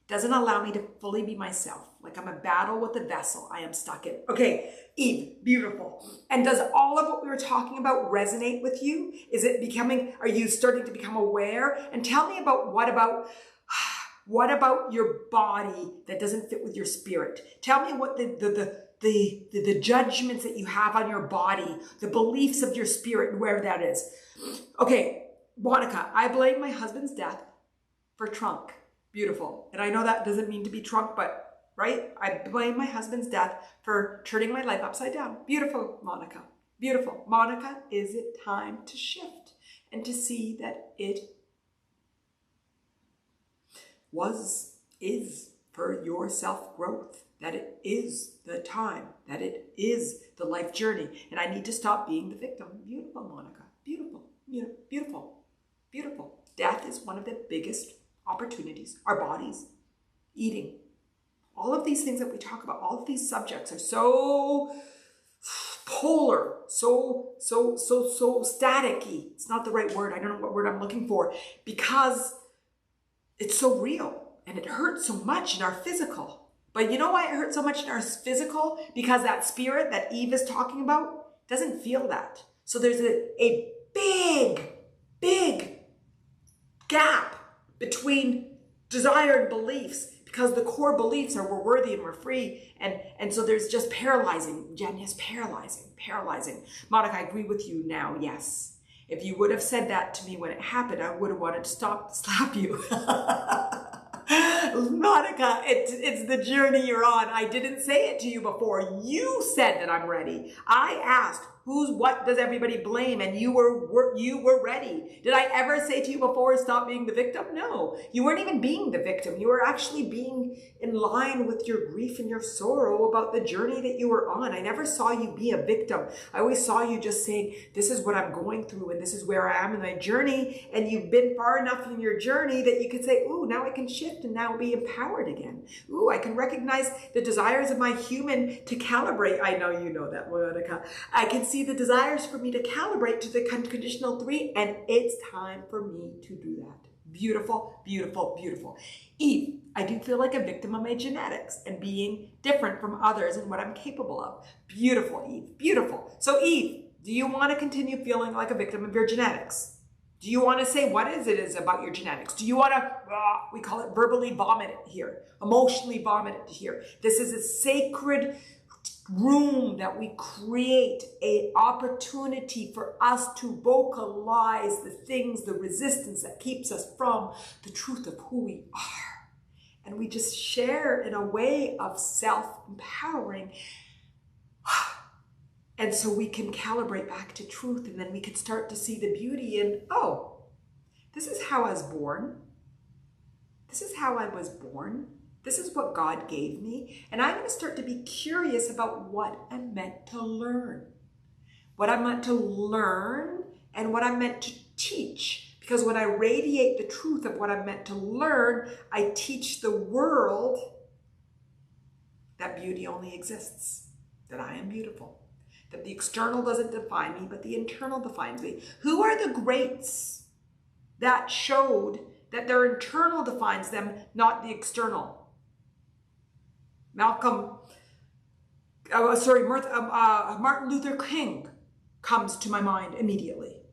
Doesn't allow me to fully be myself. Like I'm a battle with a vessel I am stuck in. Okay, Eve, beautiful. And does all of what we were talking about resonate with you? Is it becoming, are you starting to become aware? And tell me about what about your body that doesn't fit with your spirit? Tell me what the judgments that you have on your body, the beliefs of your spirit, and where that is. Okay, Monica, I blame my husband's death for trunk. Beautiful. And I know that doesn't mean to be trunk, but right? I blame my husband's death for turning my life upside down. Beautiful, Monica. Beautiful. Monica, is it time to shift and to see that it is for your self-growth, that it is the time, that it is the life journey, and I need to stop being the victim. Beautiful, Monica. Beautiful, beautiful, beautiful. Death is one of the biggest opportunities. Our bodies, eating, all of these things that we talk about, all of these subjects are so polar, so staticky. It's not the right word. I don't know what word I'm looking for, because it's so real and it hurts so much in our physical. But you know why it hurts so much in our physical? Because that spirit that Eve is talking about doesn't feel that. So there's a big gap between desired beliefs, because the core beliefs are we're worthy and we're free. And so there's just paralyzing. Jen, yes, paralyzing. Monica, I agree with you now, yes. If you would have said that to me when it happened, I would have wanted to slap you. Monica, it's the journey you're on. I didn't say it to you before. You said that I'm ready. I asked, what does everybody blame? And you were ready. Did I ever say to you before, stop being the victim? No, you weren't even being the victim. You were actually being in line with your grief and your sorrow about the journey that you were on. I never saw you be a victim. I always saw you just saying, this is what I'm going through and this is where I am in my journey. And you've been far enough in your journey that you could say, ooh, now I can shift and now be empowered again. Ooh, I can recognize the desires of my human to calibrate. I know you know that, Monica. I can see the desires for me to calibrate to the conditional 3, and it's time for me to do that. Beautiful, beautiful, beautiful. Eve, I do feel like a victim of my genetics and being different from others and what I'm capable of. Beautiful, Eve, beautiful. So Eve, do you want to continue feeling like a victim of your genetics? Do you want to say what is about your genetics? Do you want to, we call it verbally vomit it here, emotionally vomit it here. This is a sacred room that we create, an opportunity for us to vocalize the things, the resistance that keeps us from the truth of who we are. And we just share in a way of self-empowering. And so we can calibrate back to truth, and then we can start to see the beauty in, oh, this is how I was born. This is how I was born. This is what God gave me. And I'm going to start to be curious about what I'm meant to learn. What I'm meant to learn and what I'm meant to teach. Because when I radiate the truth of what I'm meant to learn, I teach the world that beauty only exists. That I am beautiful. That the external doesn't define me, but the internal defines me. Who are the greats that showed that their internal defines them, not the external? Martin Luther King comes to my mind immediately,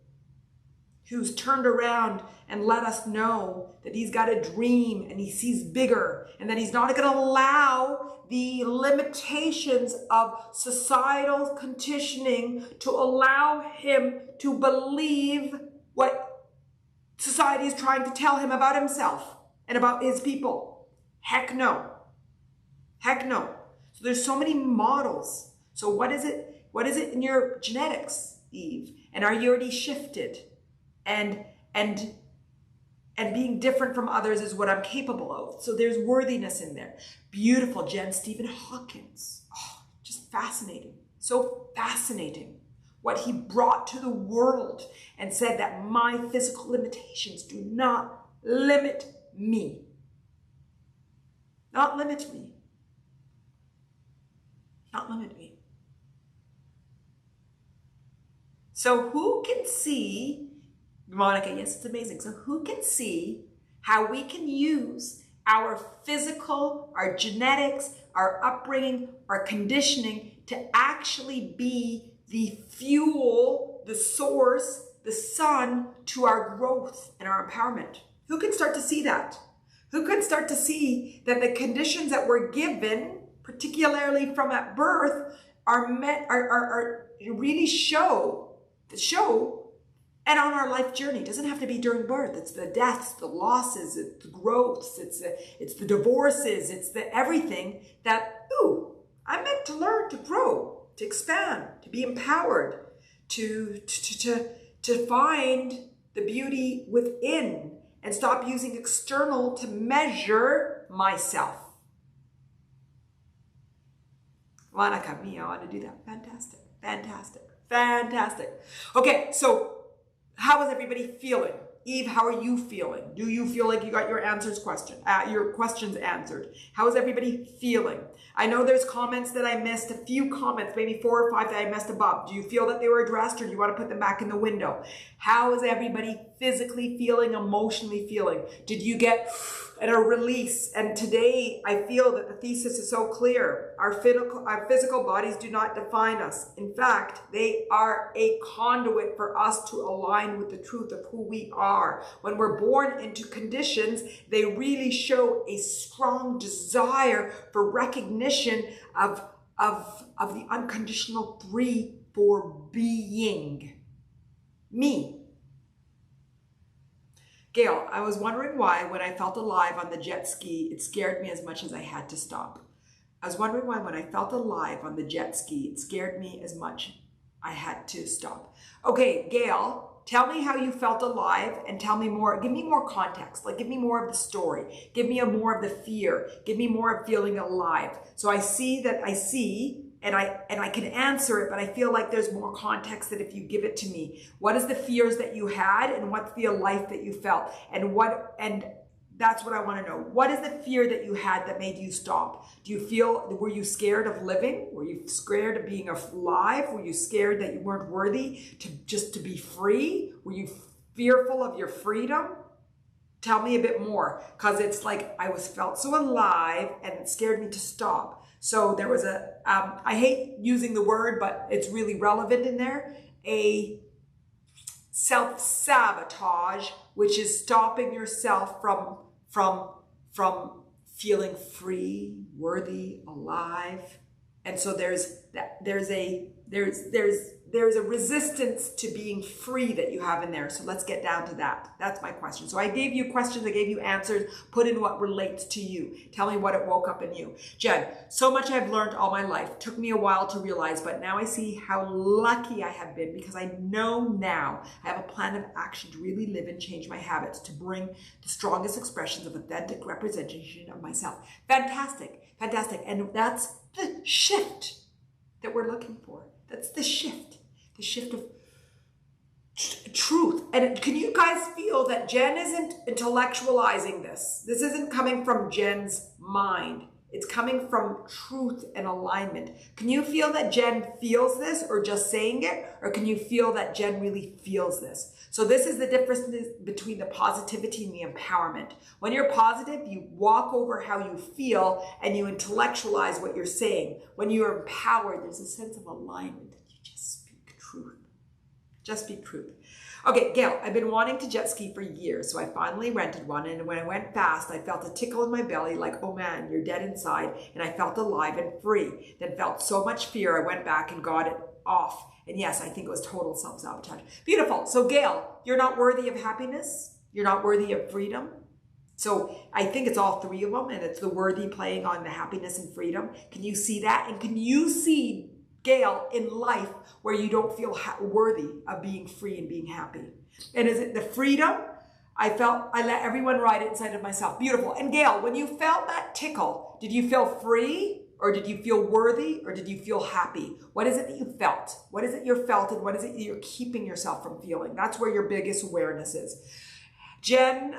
who's turned around and let us know that he's got a dream and he sees bigger, and that he's not going to allow the limitations of societal conditioning to allow him to believe what society is trying to tell him about himself and about his people. Heck no. Heck no. So there's so many models. So what is it? What is it in your genetics, Eve? And are you already shifted? And being different from others is what I'm capable of. So there's worthiness in there. Beautiful, Jen. Stephen Hawkins. Oh, just fascinating. So fascinating. What he brought to the world and said that my physical limitations do not limit me. not limit me. Not limit me. So who can see, Monica, yes, it's amazing. So who can see how we can use our physical, our genetics, our upbringing, our conditioning to actually be the fuel, the source, the sun to our growth and our empowerment? Who can start to see that? Who can start to see that the conditions that we're given, particularly from at birth, are really show, and on our life journey? It doesn't have to be during birth. It's the deaths, the losses, it's the growths, it's the divorces, it's the everything that, ooh, I'm meant to learn, to grow, to expand, to be empowered, to find the beauty within and stop using external to measure myself. Monica, me, I want to do that. Fantastic, fantastic, fantastic. Okay, so how is everybody feeling? Eve, how are you feeling? Do you feel like you got your questions answered? How is everybody feeling? I know there's comments that I missed, a few comments, maybe 4 or 5 that I missed above. Do you feel that they were addressed, or do you want to put them back in the window? How is everybody physically feeling, emotionally feeling? Did you get a release? And today I feel that the thesis is so clear. Our physical bodies do not define us. In fact, they are a conduit for us to align with the truth of who we are. When we're born into conditions, they really show a strong desire for recognition of the unconditional free for being. Me. Gail, I was wondering why when I felt alive on the jet ski, it scared me as much as I had to stop. I was wondering why when I felt alive on the jet ski, it scared me as much I had to stop. Okay, Gail, tell me how you felt alive and tell me more. Give me more context. Like, give me more of the story. Give me more of the fear. Give me more of feeling alive. So I see and I can answer it, but I feel like there's more context that if you give it to me. What is the fears that you had, and what's the life that you felt? And that's what I want to know. What is the fear that you had that made you stop? Were you scared of living? Were you scared of being alive? Were you scared that you weren't worthy to be free? Were you fearful of your freedom? Tell me a bit more, because it's like I felt so alive and it scared me to stop. So there was I hate using the word, but it's really relevant in there, a self-sabotage, which is stopping yourself from feeling free, worthy, alive. And so there's a resistance to being free that you have in there. So let's get down to that. That's my question. So I gave you questions, I gave you answers, put in what relates to you. Tell me what it woke up in you. Jen, so much I've learned all my life. Took me a while to realize, but now I see how lucky I have been, because I know now I have a plan of action to really live and change my habits, to bring the strongest expressions of authentic representation of myself. Fantastic, fantastic. And that's the shift that we're looking for. That's the shift of truth. And can you guys feel that Jen isn't intellectualizing this? This isn't coming from Jen's mind. It's coming from truth and alignment. Can you feel that Jen feels this, or just saying it? Or can you feel that Jen really feels this? So this is the difference between the positivity and the empowerment. When you're positive, you walk over how you feel and you intellectualize what you're saying. When you're empowered, there's a sense of alignment. You just speak truth. Just speak truth. Okay, Gail, I've been wanting to jet ski for years, so I finally rented one, and when I went fast, I felt a tickle in my belly like, oh man, you're dead inside, and I felt alive and free. Then felt so much fear, I went back and got it off. And yes, I think it was total self-sabotage. Beautiful. So Gail, you're not worthy of happiness. You're not worthy of freedom. So I think it's all three of them, and it's the worthy playing on the happiness and freedom. Can you see that? And can you see, Gail, in life where you don't feel worthy of being free and being happy? And is it the freedom? I let everyone ride it inside of myself. Beautiful. And Gail, when you felt that tickle, did you feel free? Or did you feel worthy, or did you feel happy? What is it that you felt? What is it you felt, and what is it that you're keeping yourself from feeling? That's where your biggest awareness is. Jen,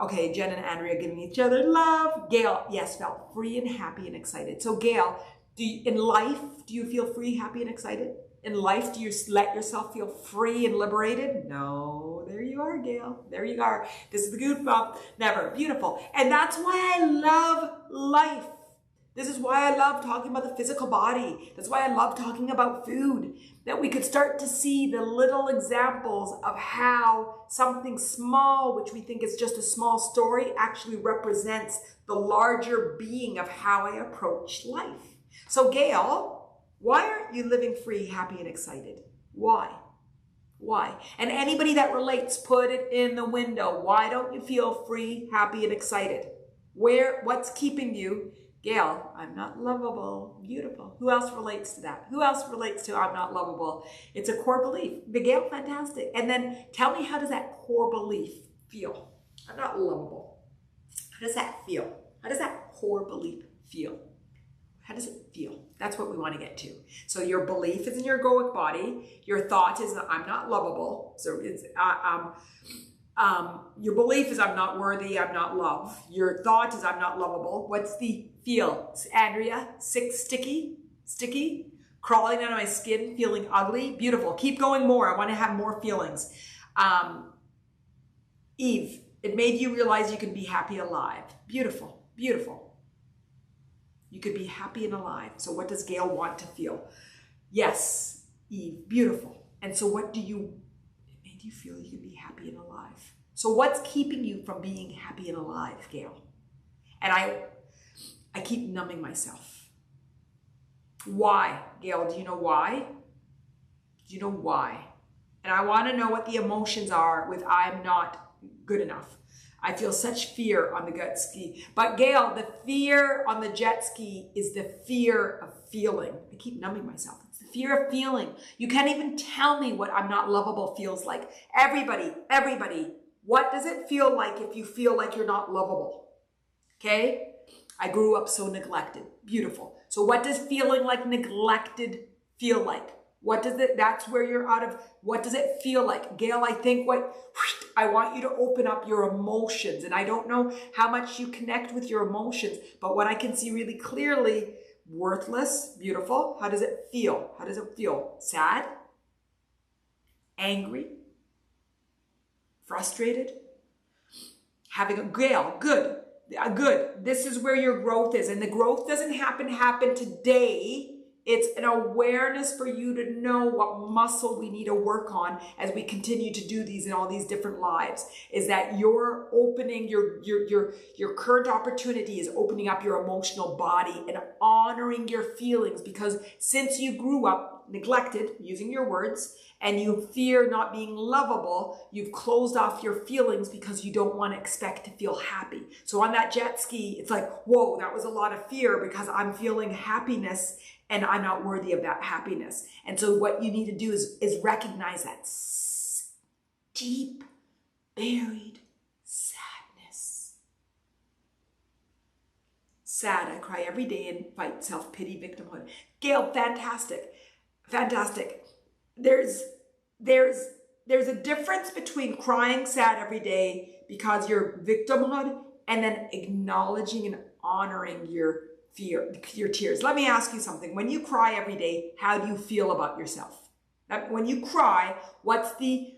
okay, Jen and Andrea giving each other love. Gail, yes, felt free and happy and excited. So Gail, in life, do you feel free, happy, and excited? In life, do you let yourself feel free and liberated? No, there you are, Gail. There you are. This is the good bump. Never. Beautiful. And that's why I love life. This is why I love talking about the physical body. That's why I love talking about food. That we could start to see the little examples of how something small, which we think is just a small story, actually represents the larger being of how I approach life. So Gail, why aren't you living free, happy, and excited? Why? Why? And anybody that relates, put it in the window. Why don't you feel free, happy, and excited? What's keeping you? Gail, I'm not lovable. Beautiful. Who else relates to that? Who else relates to I'm not lovable? It's a core belief. The Gail, fantastic. And then tell me, how does that core belief feel? I'm not lovable. How does that feel? How does that core belief feel? How does it feel? That's what we want to get to. So your belief is in your egoic body. Your thought is that I'm not lovable. So it's your belief is I'm not worthy, I'm not loved. Your thought is I'm not lovable. What's the feel? Andrea, sticky, crawling down my skin, feeling ugly. Beautiful. Keep going more. I want to have more feelings. Eve, it made you realize you can be happy alive. Beautiful, beautiful. You could be happy and alive. So what does Gail want to feel? Yes, Eve, beautiful. And so what it made you feel you can be happy and alive. So what's keeping you from being happy and alive, Gail? And I keep numbing myself. Why, Gail? Do you know why? Do you know why? And I want to know what the emotions are with I'm not good enough. I feel such fear on the jet ski. But Gail, the fear on the jet ski is the fear of feeling. I keep numbing myself. It's the fear of feeling. You can't even tell me what I'm not lovable feels like. Everybody, what does it feel like if you feel like you're not lovable? Okay? I grew up so neglected. Beautiful. So what does feeling like neglected feel like? That's where you're out of, what does it feel like? Gail, I think I want you to open up your emotions. And I don't know how much you connect with your emotions, but what I can see really clearly, worthless, beautiful. How does it feel? How does it feel? Sad? Angry? Frustrated? Gail, good. This is where your growth is. And the growth doesn't happen today. It's an awareness for you to know what muscle we need to work on as we continue to do these in all these different lives. Is that you're opening your current opportunity is opening up your emotional body and honoring your feelings, because since you grew up neglected, using your words, and you fear not being lovable, you've closed off your feelings because you don't want to expect to feel happy. So on that jet ski, it's like, whoa, that was a lot of fear because I'm feeling happiness and I'm not worthy of that happiness. And so what you need to do is recognize that deep, buried sadness. Sad, I cry every day and fight self-pity, victimhood. Gail, fantastic. Fantastic. There's a difference between crying sad every day because you're victimhood and then acknowledging and honoring your fear, your tears. Let me ask you something. When you cry every day, how do you feel about yourself? When you cry, what's the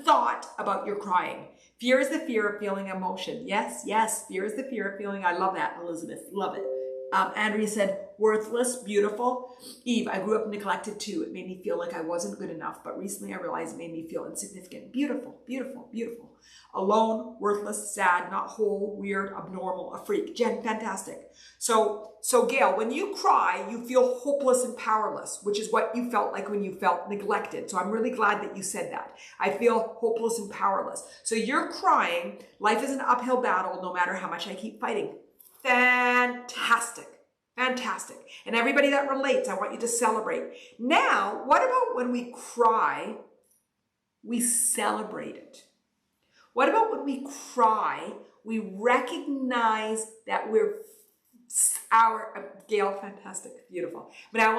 thought about your crying? Fear is the fear of feeling emotion. Yes. Fear is the fear of feeling. I love that, Elizabeth. Love it. Andrea said, worthless, beautiful. Eve, I grew up neglected too. It made me feel like I wasn't good enough, but recently I realized it made me feel insignificant. Beautiful, beautiful, beautiful. Alone, worthless, sad, not whole, weird, abnormal, a freak. Jen, fantastic. So Gail, when you cry, you feel hopeless and powerless, which is what you felt like when you felt neglected. So I'm really glad that you said that. I feel hopeless and powerless. So you're crying. Life is an uphill battle no matter how much I keep fighting. Fantastic. Fantastic. And everybody that relates, I want you to celebrate. Now, what about when we cry, we celebrate it? What about when we cry, we recognize that Gail, fantastic, beautiful. But now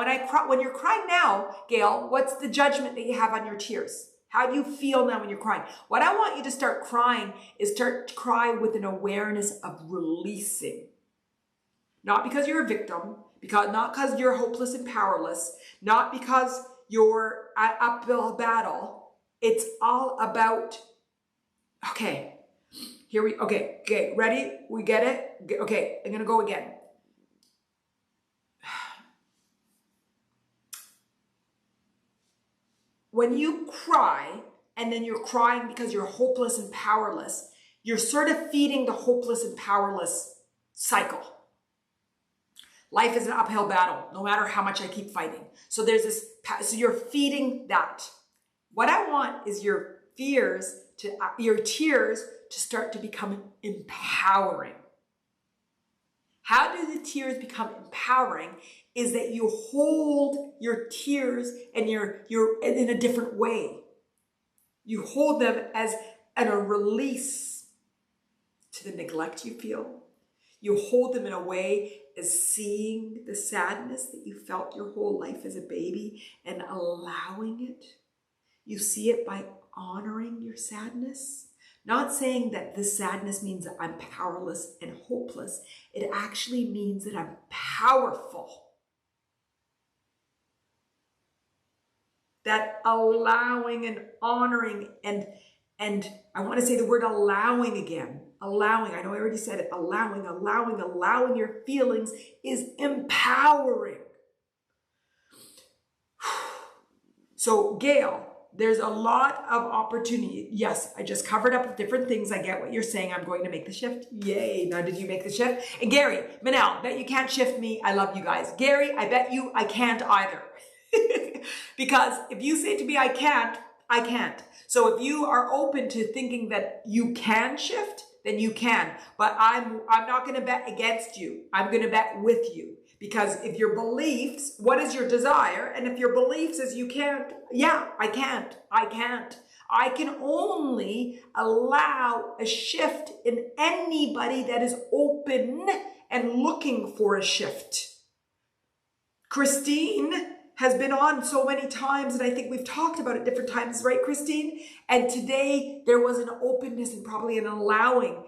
when you're crying now, Gail, what's the judgment that you have on your tears? How do you feel now when you're crying? What I want you to start crying is start to cry with an awareness of releasing. Not because you're a victim, not because you're hopeless and powerless, not because you're at uphill battle. It's all about, okay, ready? We get it? Okay, I'm gonna go again. When you cry, and then you're crying because you're hopeless and powerless, you're sort of feeding the hopeless and powerless cycle. Life is an uphill battle, no matter how much I keep fighting. So so you're feeding that. What I want is your tears to start to become empowering. How do the tears become empowering? Is that you hold your tears and you're in a different way. You hold them as a release to the neglect you feel. You hold them in a way as seeing the sadness that you felt your whole life as a baby and allowing it. You see it by honoring your sadness. Not saying that this sadness means that I'm powerless and hopeless. It actually means that I'm powerful. That allowing and honoring and I want to say the word allowing again. Allowing, I know I already said it. Allowing your feelings is empowering. So Gail, there's a lot of opportunity. Yes, I just covered up different things. I get what you're saying. I'm going to make the shift. Yay. Now, did you make the shift? And Gary, Manal, bet you can't shift me. I love you guys. Gary, I bet you I can't either. Because if you say to me, I can't, I can't. So if you are open to thinking that you can shift, then you can. But I'm not going to bet against you. I'm going to bet with you. Because if your beliefs, what is your desire? And if your belief says you can't, yeah, I can't. I can only allow a shift in anybody that is open and looking for a shift. Christine has been on so many times, and I think we've talked about it different times, right, Christine? And today there was an openness and probably an allowing.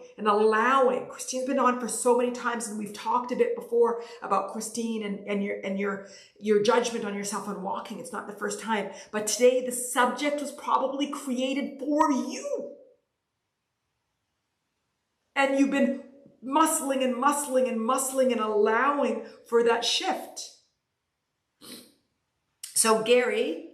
Christine's been on for so many times, and we've talked a bit before about Christine and your judgment on yourself on walking. It's not the first time, but today the subject was probably created for you, and you've been muscling and allowing for that shift. So Gary,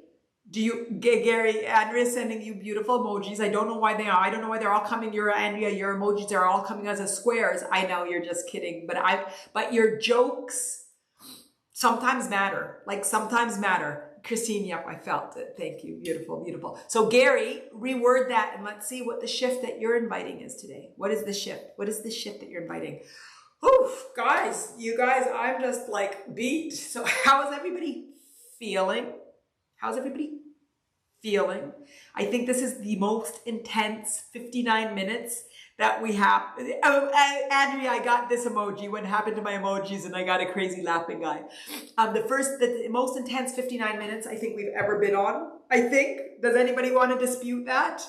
Andrea's sending you beautiful emojis. I don't know why they are. I don't know why they're all coming. Andrea, your emojis are all coming as squares. I know you're just kidding, but your jokes sometimes matter. Christine, yep, I felt it. Thank you. Beautiful, beautiful. So Gary, reword that and let's see what the shift that you're inviting is today. What is the shift? What is the shift that you're inviting? Oof, you guys, I'm just like beat. So how is everybody feeling? How's everybody feeling? I think this is the most intense 59 minutes that we have. Andrea, I got this emoji. What happened to my emojis? And I got a crazy laughing guy. The most intense 59 minutes I think we've ever been on. I think. Does anybody want to dispute that?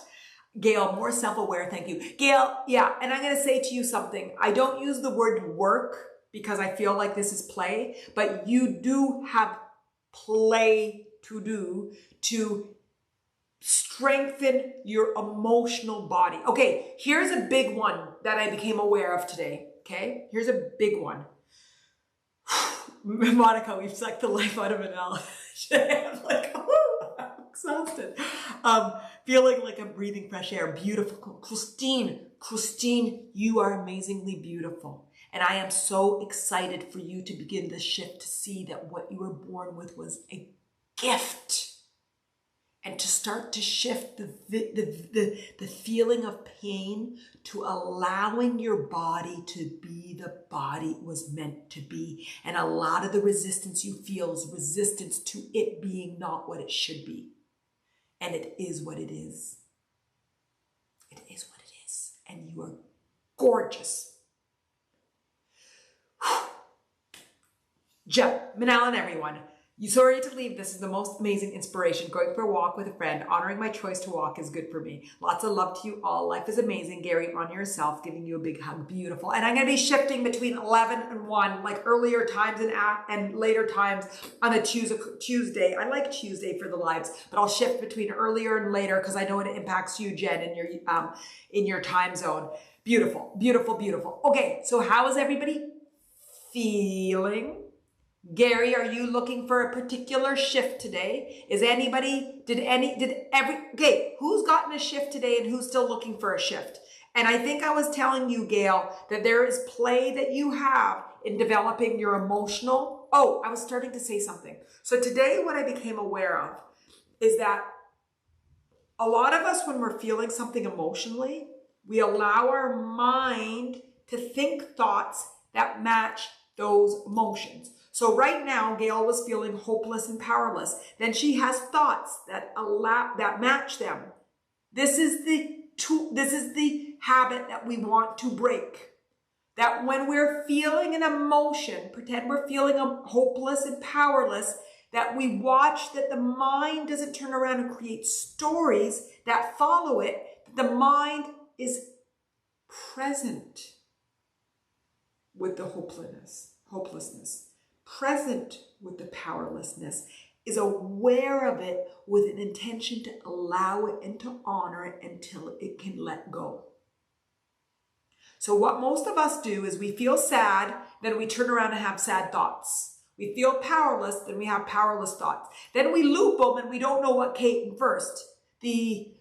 Gail, more self-aware. Thank you. Gail, yeah. And I'm going to say to you something. I don't use the word work because I feel like this is play, but you do have play to do to strengthen your emotional body. Okay, here's a big one that I became aware of today. Okay, here's a big one. Monica, we've sucked the life out of Manal. I'm like, oh, I'm exhausted. Feeling like I'm breathing fresh air. Beautiful. Christine, you are amazingly beautiful. And I am so excited for you to begin this shift to see that what you were born with was a gift. And to start to shift the feeling of pain to allowing your body to be the body it was meant to be. And a lot of the resistance you feel is resistance to it being not what it should be. And it is what it is. It is what it is. And you are gorgeous. Manal and everyone, Sorry to leave. This is the most amazing inspiration. Going for a walk with a friend. Honoring my choice to walk is good for me. Lots of love to you all. Life is amazing. Gary, honor yourself. Giving you a big hug. Beautiful. And I'm going to be shifting between 11 and 1, like earlier times and later times on a Tuesday. I like Tuesday for the lives, but I'll shift between earlier and later because I know it impacts you, Jen, in your time zone. Beautiful, beautiful, beautiful. Okay, so how is everybody feeling? Gary, are you looking for a particular shift today? Okay, who's gotten a shift today and who's still looking for a shift? And I think I was telling you, Gail, that there is play that you have in developing your emotional. Oh, I was starting to say something. So today what I became aware of is that a lot of us, when we're feeling something emotionally, we allow our mind to think thoughts that match those emotions. So right now, Gail was feeling hopeless and powerless. Then she has thoughts that match them. This is the habit that we want to break. That when we're feeling an emotion, pretend we're feeling hopeless and powerless, that we watch that the mind doesn't turn around and create stories that follow it. The mind is present with the hopelessness, present with the powerlessness, is aware of it with an intention to allow it and to honor it until it can let go. So what most of us do is we feel sad, then we turn around and have sad thoughts. We feel powerless, then we have powerless thoughts. Then we loop them and we don't know what came first. The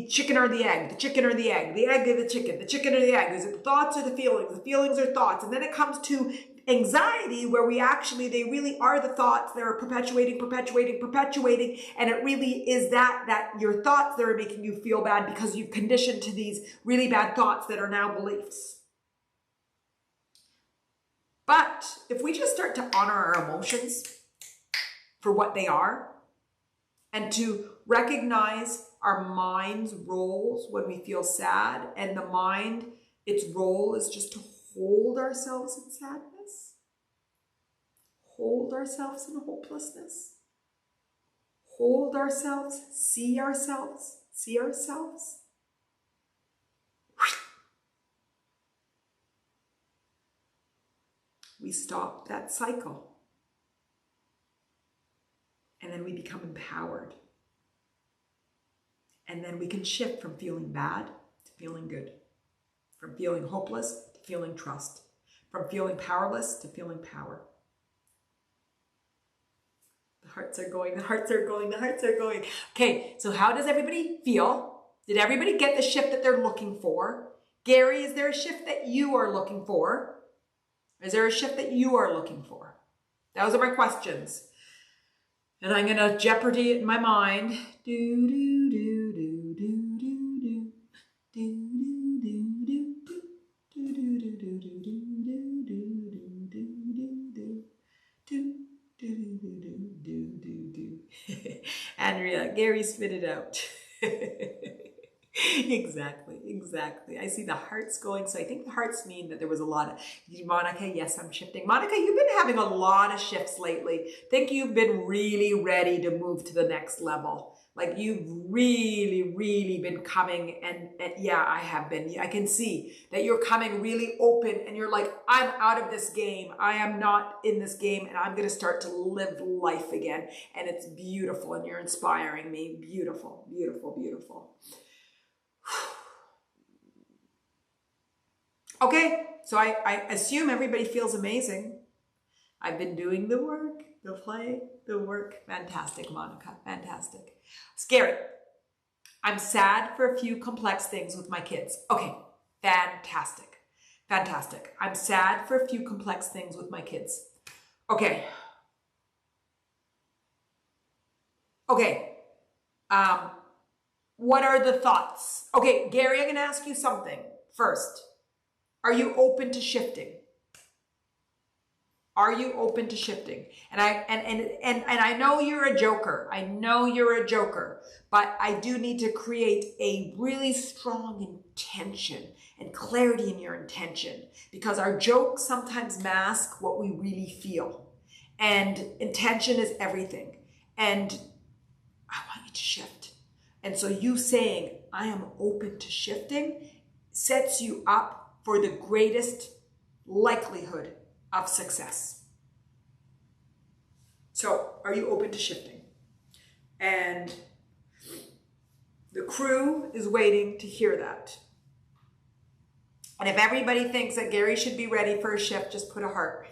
chicken or the egg, the chicken or the egg or the chicken or the egg. Is it the thoughts or the feelings? The feelings are thoughts. And then it comes to anxiety, where they really are the thoughts that are perpetuating. And it really is that your thoughts that are making you feel bad because you've conditioned to these really bad thoughts that are now beliefs. But if we just start to honor our emotions for what they are, and to recognize our mind's roles when we feel sad, and the mind, its role is just to hold ourselves in sadness, hold ourselves in hopelessness, hold ourselves, see ourselves. We stop that cycle. And then we become empowered. And then we can shift from feeling bad to feeling good. From feeling hopeless to feeling trust. From feeling powerless to feeling power. The hearts are going, the hearts are going, the hearts are going. Okay, so how does everybody feel? Did everybody get the shift that they're looking for? Gary, is there a shift that you are looking for? Is there a shift that you are looking for? Those are my questions. And I'm going to Jeopardy it in my mind. Andrea, Gary, spit it out. Exactly. I see the hearts going. So I think the hearts mean that there was a lot of, Monica, yes, I'm shifting. Monica, you've been having a lot of shifts lately. I think you've been really ready to move to the next level. Like you've really been coming and yeah, I have been. I can see that you're coming really open and you're like, I'm out of this game. I am not in this game and I'm going to start to live life again. And it's beautiful and you're inspiring me. Beautiful. Okay, so I assume everybody feels amazing. I've been doing the work, the play, the work. Fantastic, Monica, fantastic. Scary. I'm sad for a few complex things with my kids. Okay, fantastic. I'm sad for a few complex things with my kids. Okay. What are the thoughts? Okay, Gary, I'm going to ask you something first. Are you open to shifting? Are you open to shifting? And I know you're a joker. But I do need to create a really strong intention and clarity in your intention, because our jokes sometimes mask what we really feel. And intention is everything. And I want you to shift. And so you saying, I am open to shifting, sets you up for the greatest likelihood of success. So are you open to shifting? And the crew is waiting to hear that. And if everybody thinks that Gary should be ready for a shift, just put a heart.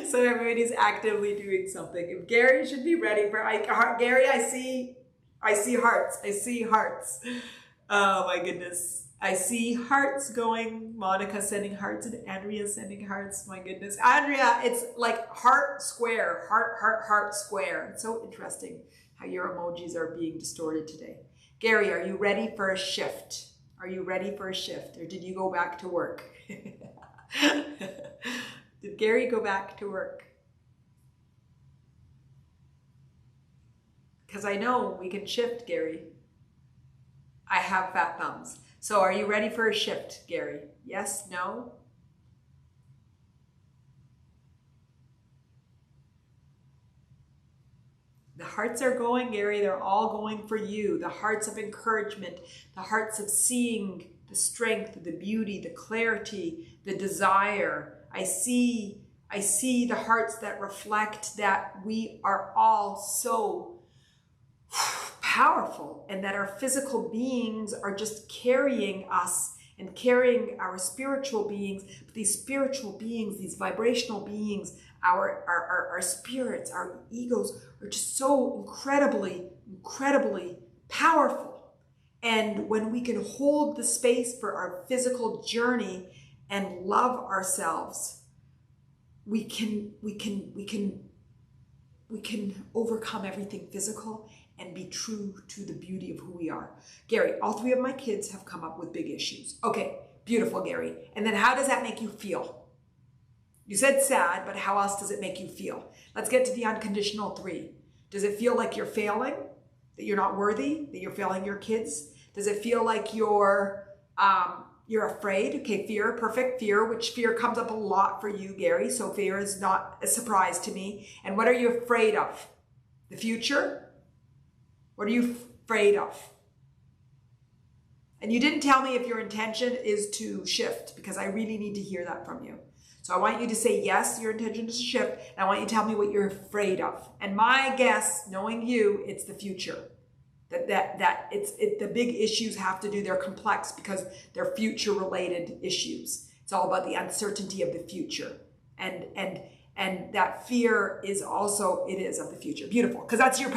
So everybody's actively doing something. If Gary should be ready for Gary, I see hearts. I see hearts. Oh my goodness. I see hearts going. Monica sending hearts and Andrea sending hearts. My goodness. Andrea, it's like heart square, heart square. It's so interesting how your emojis are being distorted today. Gary, are you ready for a shift? Are you ready for a shift? Or did you go back to work? Did Gary go back to work? Because I know we can shift, Gary. I have fat thumbs. So are you ready for a shift, Gary? Yes? No? The hearts are going, Gary. They're all going for you. The hearts of encouragement, the hearts of seeing the strength, the beauty, the clarity, the desire. I see the hearts that reflect that we are all so powerful and that our physical beings are just carrying us and carrying our spiritual beings. But these spiritual beings, these vibrational beings, our spirits, our egos are just so incredibly powerful. And when we can hold the space for our physical journey and love ourselves, we can overcome everything physical and be true to the beauty of who we are. Gary, all three of my kids have come up with big issues. Okay, beautiful, Gary. And then how does that make you feel? You said sad, but how else does it make you feel? Let's get to the unconditional 3. Does it feel like you're failing? That you're not worthy? That you're failing your kids? Does it feel like you're afraid? Okay, fear, perfect. Fear, which fear comes up a lot for you, Gary. So fear is not a surprise to me. And what are you afraid of? The future? What are you afraid of? And you didn't tell me if your intention is to shift, because I really need to hear that from you. So I want you to say, yes, your intention is to shift. And I want you to tell me what you're afraid of. And my guess, knowing you, it's the future. The big issues have to do, they're complex because they're future related issues. It's all about the uncertainty of the future. And that fear is also, it is of the future. Beautiful, because that's your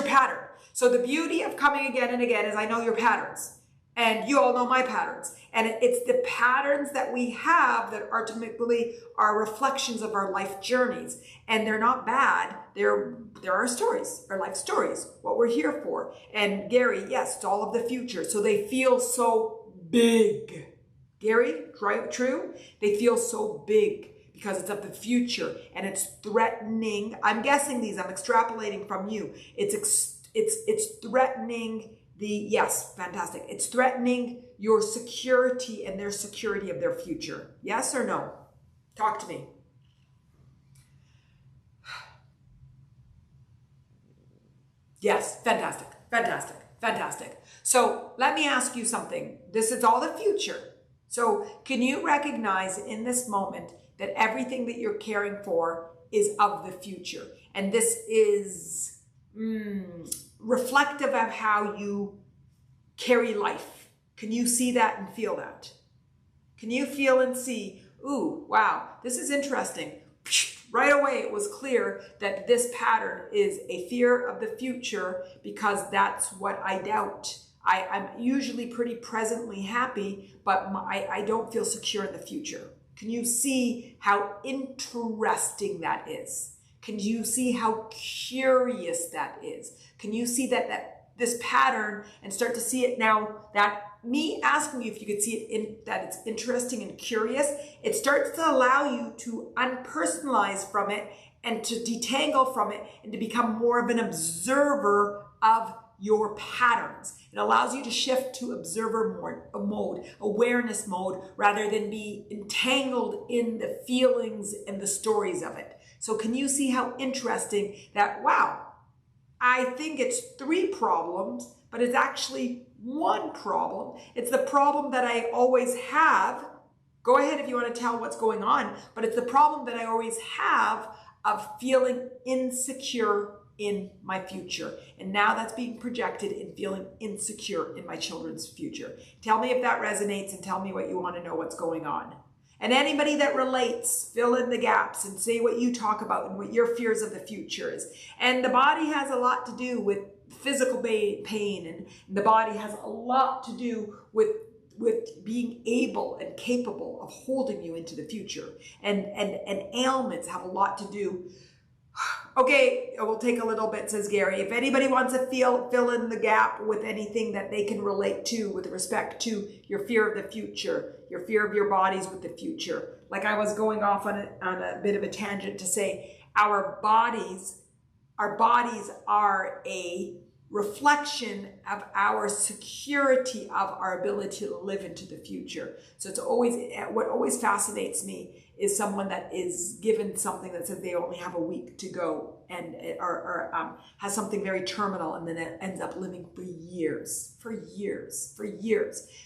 pattern. So the beauty of coming again and again is I know your patterns. And you all know my patterns. And it's the patterns that we have that ultimately are reflections of our life journeys. And they're not bad. They're our stories, our life stories, what we're here for. And Gary, yes, it's all of the future. So they feel so big. Gary, true? They feel so big because it's of the future and it's threatening. I'm guessing these, I'm extrapolating from you. It's threatening yes, fantastic. It's threatening your security and their security of their future. Yes or no? Talk to me. Yes, fantastic, fantastic, fantastic. So let me ask you something. This is all the future. So can you recognize in this moment that everything that you're caring for is of the future? And this is reflective of how you carry life. Can you see that and feel that? Can you feel and see, ooh, wow, this is interesting. Right away, it was clear that this pattern is a fear of the future because that's what I doubt. I'm usually pretty presently happy, but I don't feel secure in the future. Can you see how interesting that is? Can you see how curious that is? Can you see that this pattern and start to see it now? That me asking you if you could see it that it's interesting and curious, it starts to allow you to unpersonalize from it and to detangle from it and to become more of an observer of your patterns. It allows you to shift to observer mode, awareness mode, rather than be entangled in the feelings and the stories of it. So can you see how interesting that, wow, I think it's 3 problems, but it's actually 1 problem. It's the problem that I always have. Go ahead if you want to tell what's going on, but it's the problem that I always have of feeling insecure in my future. And now that's being projected in feeling insecure in my children's future. Tell me if that resonates and tell me what you want to know what's going on. And anybody that relates, fill in the gaps and say what you talk about and what your fears of the future is. And the body has a lot to do with physical pain, and the body has a lot to do with being able and capable of holding you into the future. And ailments have a lot to do. Okay, we'll take a little bit, says Gary. If anybody wants to fill in the gap with anything that they can relate to with respect to your fear of the future, your fear of your bodies with the future. Like I was going off on a bit of a tangent to say our bodies are a reflection of our security of our ability to live into the future. So it's always, what always fascinates me is someone that is given something that says they only have a week to go and or has something very terminal, and then it ends up living for years.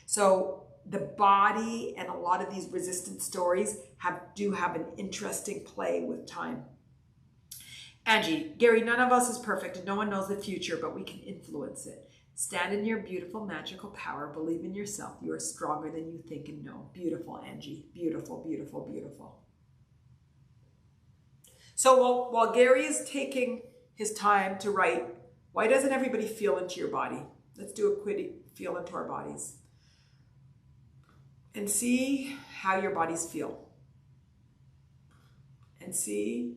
So the body and a lot of these resistance stories do have an interesting play with time. Angie, Gary, none of us is perfect and no one knows the future, but we can influence it. Stand in your beautiful, magical power. Believe in yourself. You are stronger than you think and know. Beautiful, Angie. Beautiful, beautiful, beautiful. So while Gary is taking his time to write, why doesn't everybody feel into your body? Let's do a quick feel into our bodies. And see how your bodies feel. And see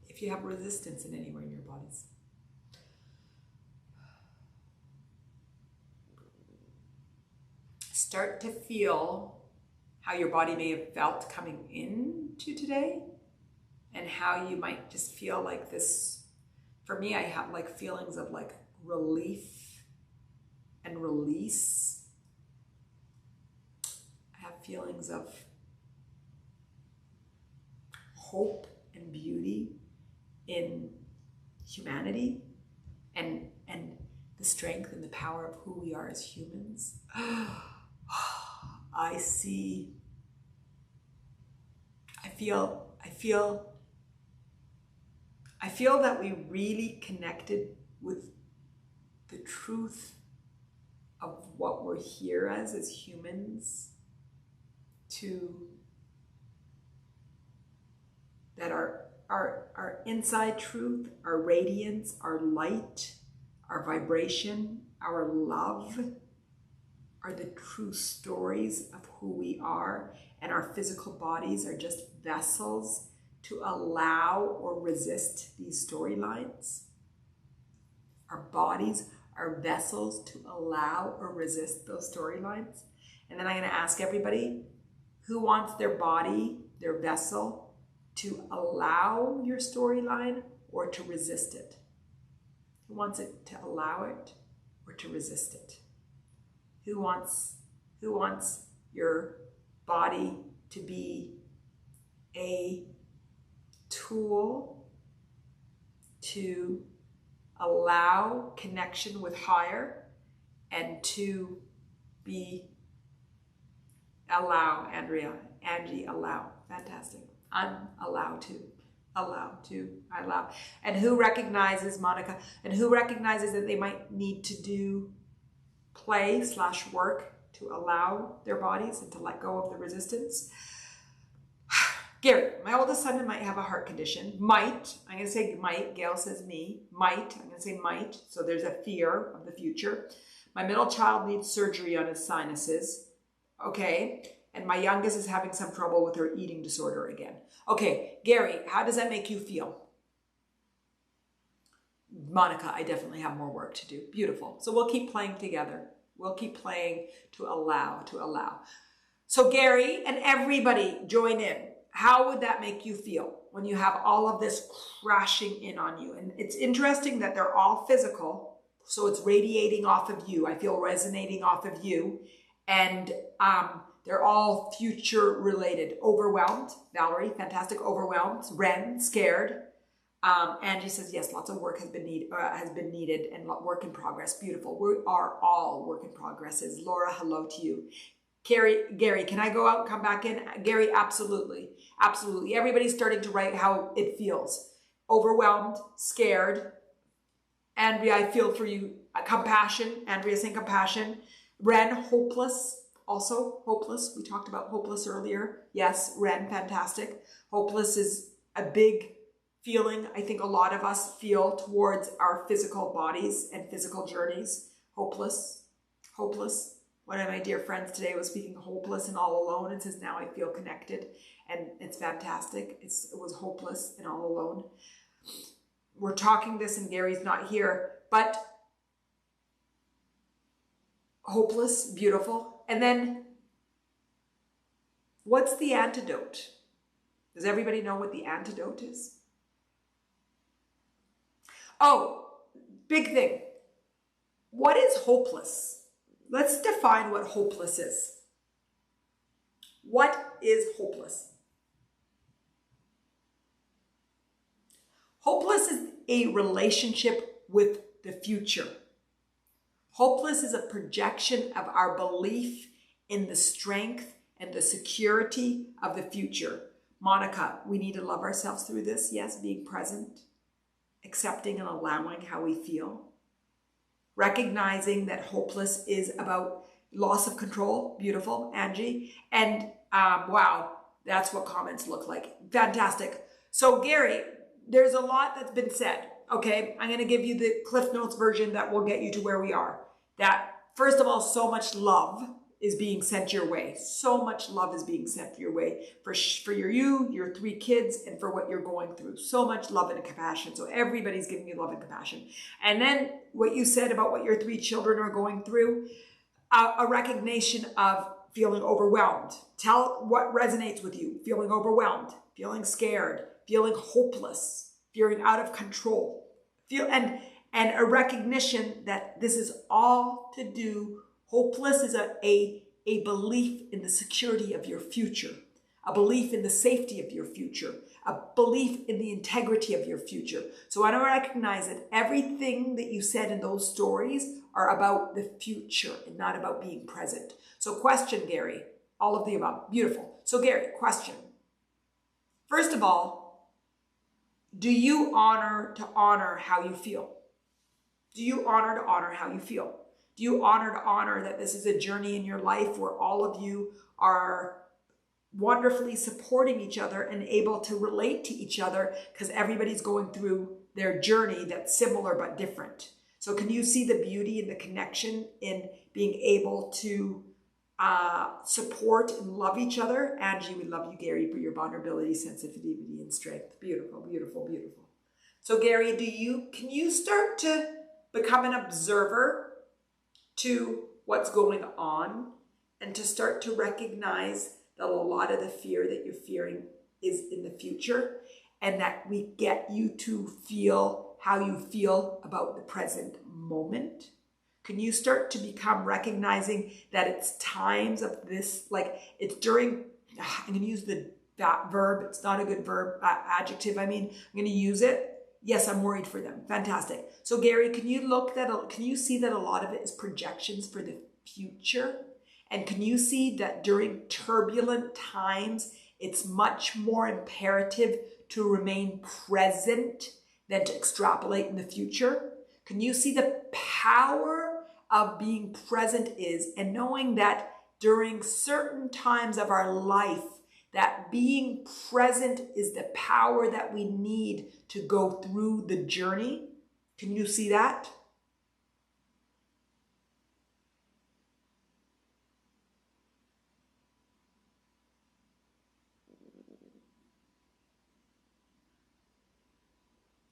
if you have resistance in anywhere in your bodies. Start to feel how your body may have felt coming into today, and how you might just feel like this. For me, I have like feelings of like relief and release. I have feelings of hope and beauty in humanity and the strength and the power of who we are as humans. I feel that we really connected with the truth of what we're here as humans, to that our inside truth, our radiance, our light, our vibration, our love are the true stories of who we are, and our physical bodies are just vessels to allow or resist these storylines. Our bodies are vessels to allow or resist those storylines. And then I'm going to ask everybody who wants their body, their vessel, to allow your storyline or to resist it. Who wants it to allow it or to resist it? Who wants your body to be a tool to allow connection with higher, and to allow, Andrea, Angie, allow, fantastic, allow. And who recognizes, Monica, and who recognizes that they might need to do play/work to allow their bodies and to let go of the resistance? Gary, my oldest son might have a heart condition. Might, I'm going to say might. Gail says me. Might, I'm going to say might. So there's a fear of the future. My middle child needs surgery on his sinuses. Okay. And my youngest is having some trouble with her eating disorder again. Okay, Gary, how does that make you feel? Monica, I definitely have more work to do. Beautiful. So we'll keep playing together. We'll keep playing to allow. So Gary and everybody join in. how would that make you feel when you have all of this crashing in on you? And it's interesting that they're all physical, so it's radiating off of you. I feel resonating off of you. And they're all future related. Overwhelmed, Valerie, fantastic. Overwhelmed. Ren, scared. Angie says, yes, lots of work has been needed and work in progress. Beautiful. We are all work in progresses. Laura, hello to you. Gary, can I go out and come back in? Gary, absolutely. Absolutely. Everybody's starting to write how it feels. Overwhelmed, scared. Andrea, I feel for you. Compassion. Andrea saying compassion. Ren, hopeless. Also hopeless. We talked about hopeless earlier. Yes, Ren, fantastic. Hopeless is a big feeling I think a lot of us feel towards our physical bodies and physical journeys. Hopeless. Hopeless. One of my dear friends today was speaking hopeless and all alone and says, now I feel connected. And it's fantastic. It was hopeless and all alone. We're talking this and Gary's not here, but hopeless, beautiful. And then what's the antidote? Does everybody know what the antidote is? Oh, big thing. What is hopeless? Let's define what hopeless is. What is hopeless? Hopeless is a relationship with the future. Hopeless is a projection of our belief in the strength and the security of the future. Monica, we need to love ourselves through this. Yes, being present, accepting and allowing how we feel. Recognizing that hopeless is about loss of control. Beautiful, Angie. And wow, that's what comments look like. Fantastic. So Gary, there's a lot that's been said. Okay, I'm going to give you the Cliff Notes version that will get you to where we are. That, first of all, so much love is being sent your way. So much love is being sent your way for your 3 kids, and for what you're going through. So much love and compassion. So everybody's giving you love and compassion. And then what you said about what your 3 children are going through, a recognition of feeling overwhelmed. Tell what resonates with you. Feeling overwhelmed, feeling scared, feeling hopeless, feeling out of control. And a recognition that this is all to do. Hopeless is a belief in the security of your future, a belief in the safety of your future, a belief in the integrity of your future. So I want to recognize that everything that you said in those stories are about the future and not about being present. So question, Gary, all of the above. Beautiful. So Gary, question. First of all, do you honor how you feel? Do you honor how you feel? Do you honor that this is a journey in your life where all of you are wonderfully supporting each other and able to relate to each other because everybody's going through their journey that's similar but different? So can you see the beauty and the connection in being able to support and love each other? Angie, we love you, Gary, for your vulnerability, sensitivity, and strength. Beautiful, beautiful, beautiful. So Gary, can you start to become an observer to what's going on and to start to recognize that a lot of the fear that you're fearing is in the future, and that we get you to feel how you feel about the present moment? Can you start to become recognizing that it's times of this, like it's during, I'm going to use that verb. It's not a good verb, adjective. I'm going to use it. Yes, I'm worried for them. Fantastic. So Gary, can you see that a lot of it is projections for the future? And can you see that during turbulent times, it's much more imperative to remain present than to extrapolate in the future? Can you see the power of being present is, and knowing that during certain times of our life, that being present is the power that we need to go through the journey? Can you see that?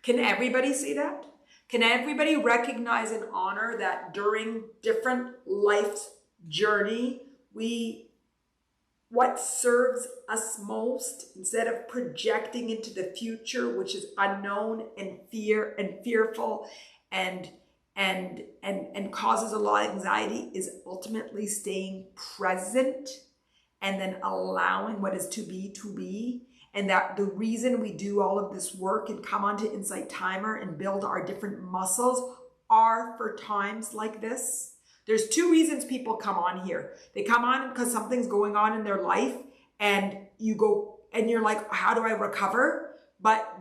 Can everybody see that? Can everybody recognize and honor that during different life's journey, we what serves us most, instead of projecting into the future, which is unknown and fearful and causes a lot of anxiety, is ultimately staying present and then allowing what is to be. And that the reason we do all of this work and come onto Insight Timer and build our different muscles are for times like this. There's two reasons people come on here. They come on because something's going on in their life, and you go and you're like, how do I recover? But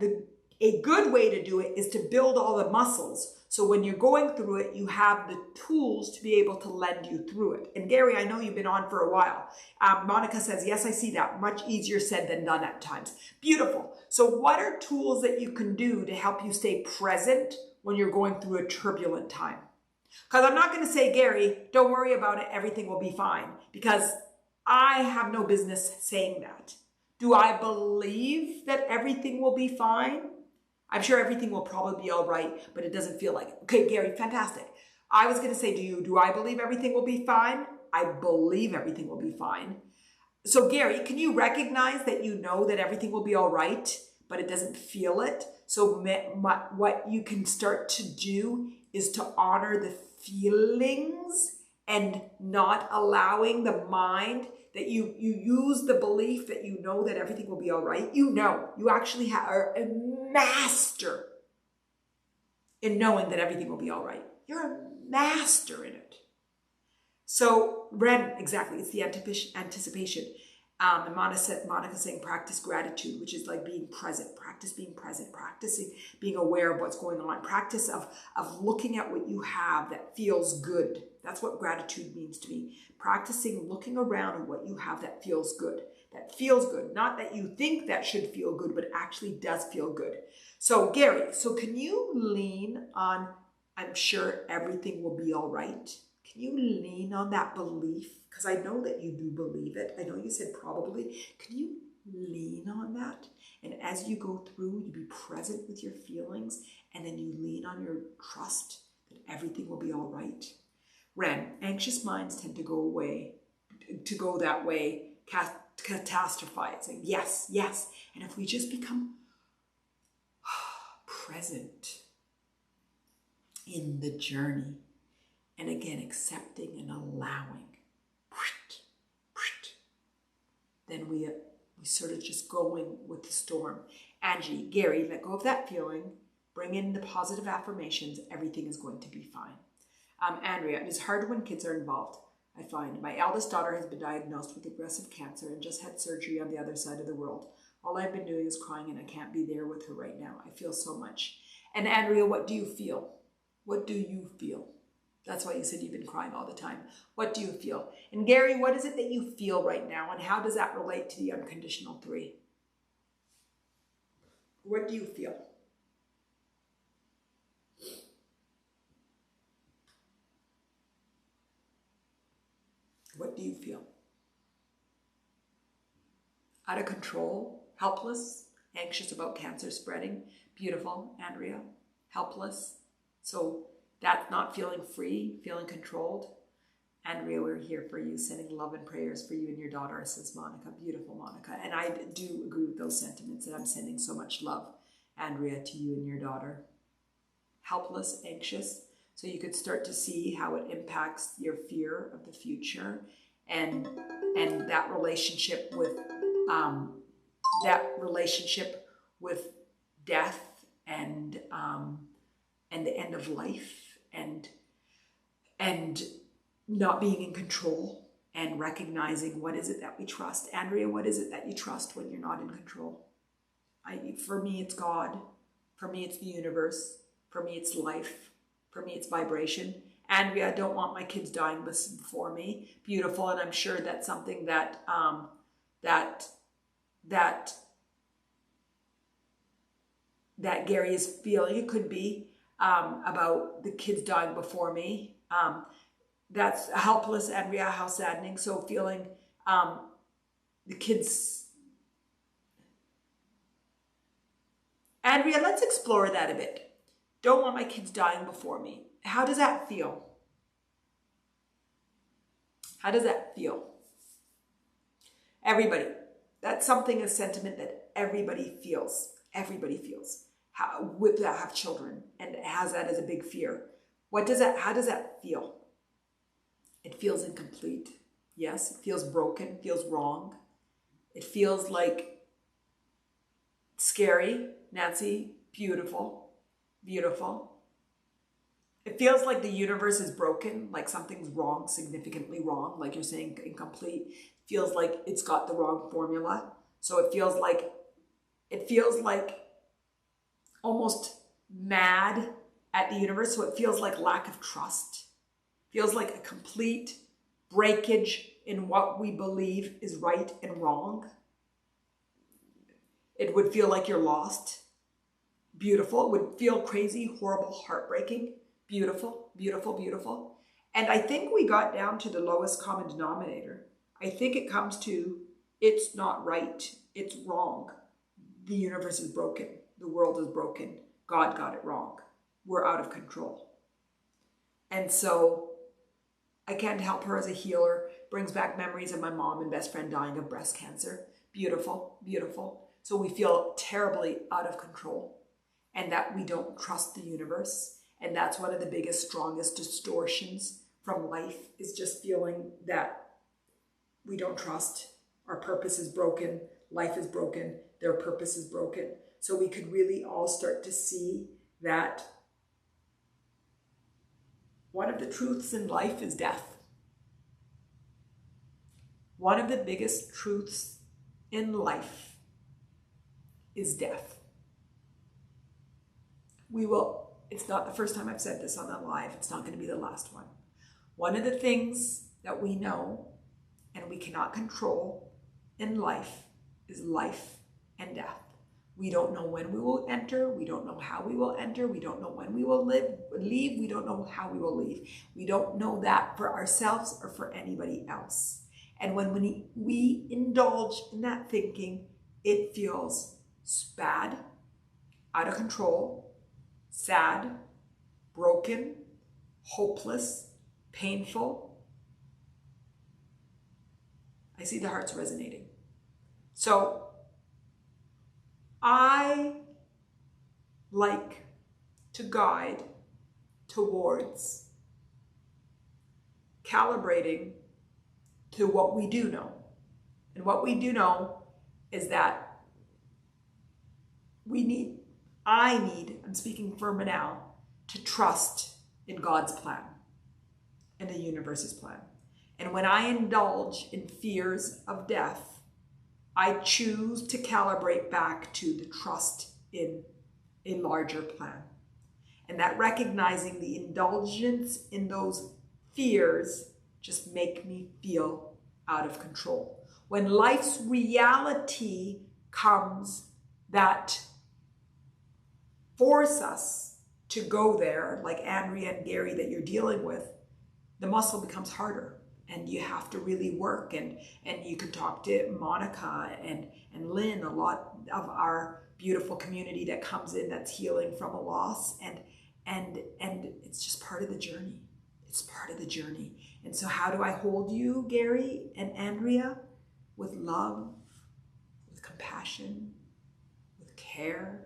a good way to do it is to build all the muscles. So when you're going through it, you have the tools to be able to lend you through it. And Gary, I know you've been on for a while. Monica says, yes, I see that. Much easier said than done at times. Beautiful. So what are tools that you can do to help you stay present when you're going through a turbulent time? Because I'm not going to say, Gary, don't worry about it, everything will be fine. Because I have no business saying that. Do I believe that everything will be fine? I'm sure everything will probably be all right, but it doesn't feel like it. Okay, Gary, fantastic. I was going to say to you, do I believe everything will be fine? I believe everything will be fine. So Gary, can you recognize that you know that everything will be all right, but it doesn't feel it? So what you can start to do is to honor the feelings and not allowing the mind that you use the belief that you know that everything will be all right. You actually are a master in knowing that everything will be all right. You're a master in it. So Ren, exactly, it's the anticipation. And Monica saying practice gratitude, which is like being present, practice being present, practicing being aware of what's going on, practice of looking at what you have that feels good. That's what gratitude means to me. Practicing looking around at what you have that feels good. That feels good. Not that you think that should feel good, but actually does feel good. So Gary, so can you lean on, I'm sure everything will be all right? Can you lean on that belief? Because I know that you do believe it. I know you said probably. Can you lean on that? And as you go through, you be present with your feelings, and then you lean on your trust that everything will be all right. Ren, anxious minds tend to go that way, catastrophizing. Yes, yes. And if we just become present in the journey, and again, accepting and allowing, then we sort of just going with the storm. Angie, Gary, let go of that feeling, bring in the positive affirmations, everything is going to be fine. Andrea, it is hard when kids are involved, I find. My eldest daughter has been diagnosed with aggressive cancer and just had surgery on the other side of the world. All I've been doing is crying, and I can't be there with her right now. I feel so much. And Andrea, what do you feel? What do you feel? That's why you said you've been crying all the time. What do you feel? And Gary, what is it that you feel right now, and how does that relate to the unconditional 3? What do you feel? What do you feel? Out of control, helpless, anxious about cancer spreading. Beautiful, Andrea. Helpless. So that's not feeling free, feeling controlled. Andrea, we're here for you, sending love and prayers for you and your daughter, says Monica. Beautiful, Monica. And I do agree with those sentiments, and I'm sending so much love, Andrea, to you and your daughter. Helpless, anxious. So you could start to see how it impacts your fear of the future and that relationship with death and the end of life and not being in control and recognizing what is it that we trust. Andrea, what is it that you trust when you're not in control? For me, it's God. For me, it's the universe. For me, it's life. For me, it's vibration. Andrea, I don't want my kids dying before me. Beautiful, and I'm sure that's something that Gary is feeling. It could be about the kids dying before me. That's helpless, Andrea, how saddening. So feeling the kids. Andrea, let's explore that a bit. Don't want my kids dying before me. How does that feel? How does that feel? Everybody. That's something, a sentiment that everybody feels. Everybody feels. With that have children and has that as a big fear. How does that feel? It feels incomplete. Yes, it feels broken, feels wrong. It feels like scary. Nancy, beautiful, beautiful. It feels like the universe is broken, like something's wrong, significantly wrong, like you're saying, incomplete. It feels like it's got the wrong formula. So it feels like almost mad at the universe. So it feels like lack of trust. It feels like a complete breakage in what we believe is right and wrong. It would feel like you're lost. Beautiful. It would feel crazy, horrible, heartbreaking. Beautiful, beautiful, beautiful. And I think we got down to the lowest common denominator. I think it comes to, it's not right. It's wrong. The universe is broken. The world is broken. God got it wrong. We're out of control. And so I can't help her as a healer. Brings back memories of my mom and best friend dying of breast cancer. Beautiful, beautiful. So we feel terribly out of control and that we don't trust the universe. And that's one of the biggest, strongest distortions from life, is just feeling that we don't trust. Our purpose is broken. Life is broken. Their purpose is broken. So we could really all start to see that one of the truths in life is death. One of the biggest truths in life is death. It's not the first time I've said this on that live. It's not going to be the last one. One of the things that we know and we cannot control in life is life and death. We don't know when we will enter. We don't know how we will enter. We don't know when we will leave. We don't know how we will leave. We don't know that for ourselves or for anybody else. And when we indulge in that thinking, it feels bad, out of control, sad, broken, hopeless, painful. I see the hearts resonating. So I like to guide towards calibrating to what we do know. And what we do know is that I'm speaking for Manal, to trust in God's plan and the universe's plan. And when I indulge in fears of death, I choose to calibrate back to the trust in a larger plan. And that recognizing the indulgence in those fears just make me feel out of control. When life's reality comes that force us to go there, like Andrea and Gary that you're dealing with, the muscle becomes harder and you have to really work. And you can talk to Monica and Lynn, a lot of our beautiful community that comes in that's healing from a loss. And it's just part of the journey. It's part of the journey. And so how do I hold you, Gary and Andrea? With love, with compassion, with care,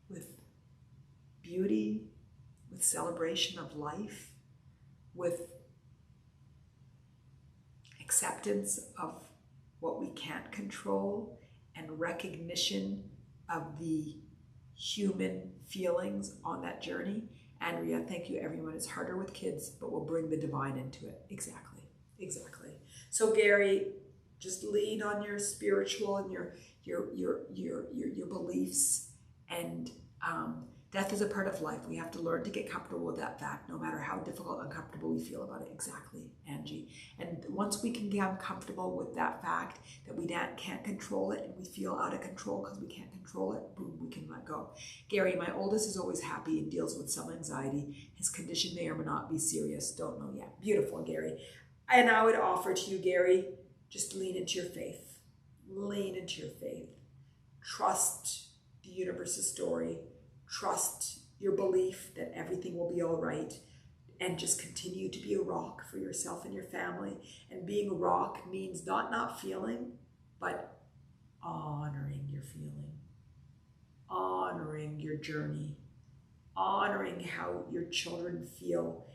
with beauty, with celebration of life, with acceptance of what we can't control, and recognition of the human feelings on that journey. Andrea, thank you, everyone. It's harder with kids, but we'll bring the divine into it. Exactly, exactly. So Gary, just lean on your spiritual and your beliefs. And death is a part of life. We have to learn to get comfortable with that fact, no matter how difficult, uncomfortable we feel about it. Exactly, Angie. And once we can get comfortable with that fact that we can't control it and we feel out of control because we can't control it, boom, we can let go. Gary, my oldest is always happy and deals with some anxiety. His condition may or may not be serious. Don't know yet. Beautiful, Gary. And I would offer to you, Gary, just lean into your faith. Lean into your faith. Trust the universe's story. Trust your belief that everything will be all right. and just continue to be a rock for yourself and your family. And being a rock means not feeling, but honoring your feeling, honoring your journey, honoring how your children feel,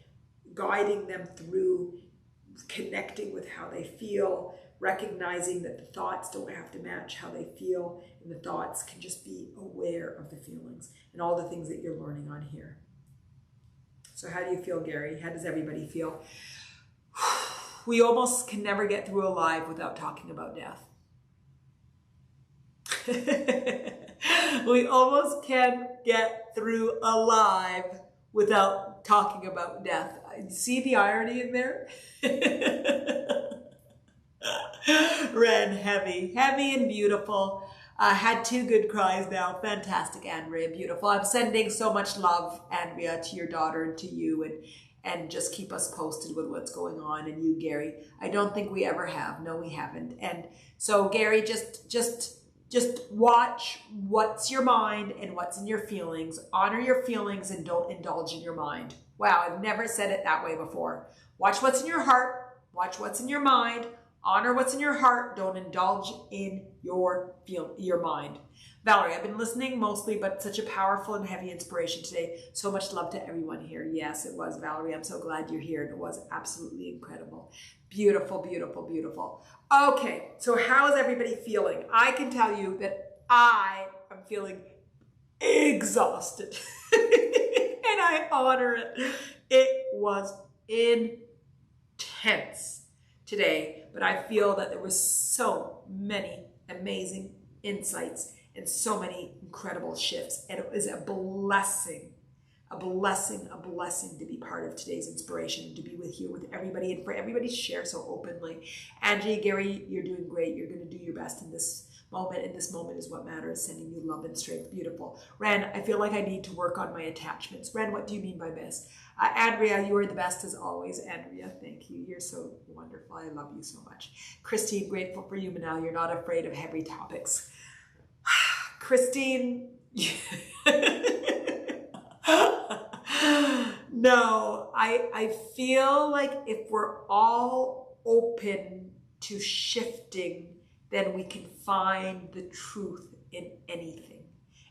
guiding them through, connecting with how they feel, recognizing that the thoughts don't have to match how they feel, and the thoughts can just be aware of the feelings and all the things that you're learning on here. So how do you feel, Gary? How does everybody feel? We almost can never get through a live without talking about death. We almost can't get through a live without talking about death. See the irony in there? Ren, heavy and beautiful. Had 2 good cries now. Fantastic, Andrea, beautiful. I'm sending so much love, Andrea, to your daughter and to you, and just keep us posted with what's going on. And you, Gary, I don't think we ever have. No, we haven't. And so, Gary, just watch what's your mind and what's in your feelings. Honor your feelings and don't indulge in your mind. Wow, I've never said it that way before. Watch what's in your heart. Watch what's in your mind. Honor what's in your heart. Don't indulge in your mind. Valerie, I've been listening mostly, but such a powerful and heavy inspiration today. So much love to everyone here. Yes, it was, Valerie. I'm so glad you're here. It was absolutely incredible. Beautiful, beautiful, beautiful. Okay, so how is everybody feeling? I can tell you that I am feeling exhausted. And I honor it. It was intense today, but I feel that there was so many amazing insights and so many incredible shifts. And it was a blessing to be part of today's inspiration, to be with you, with everybody, and for everybody to share so openly. Angie, Gary, you're doing great. You're going to do your best in this moment, and this moment is what matters. Sending you love and strength. Beautiful. Ren, I feel like I need to work on my attachments. Ren, what do you mean by this? Andrea, you are the best as always. Andrea, thank you. You're so wonderful. I love you so much. Christine, grateful for you, Manal. You're not afraid of heavy topics. Christine, no, I feel like if we're all open to shifting, then we can find the truth in anything.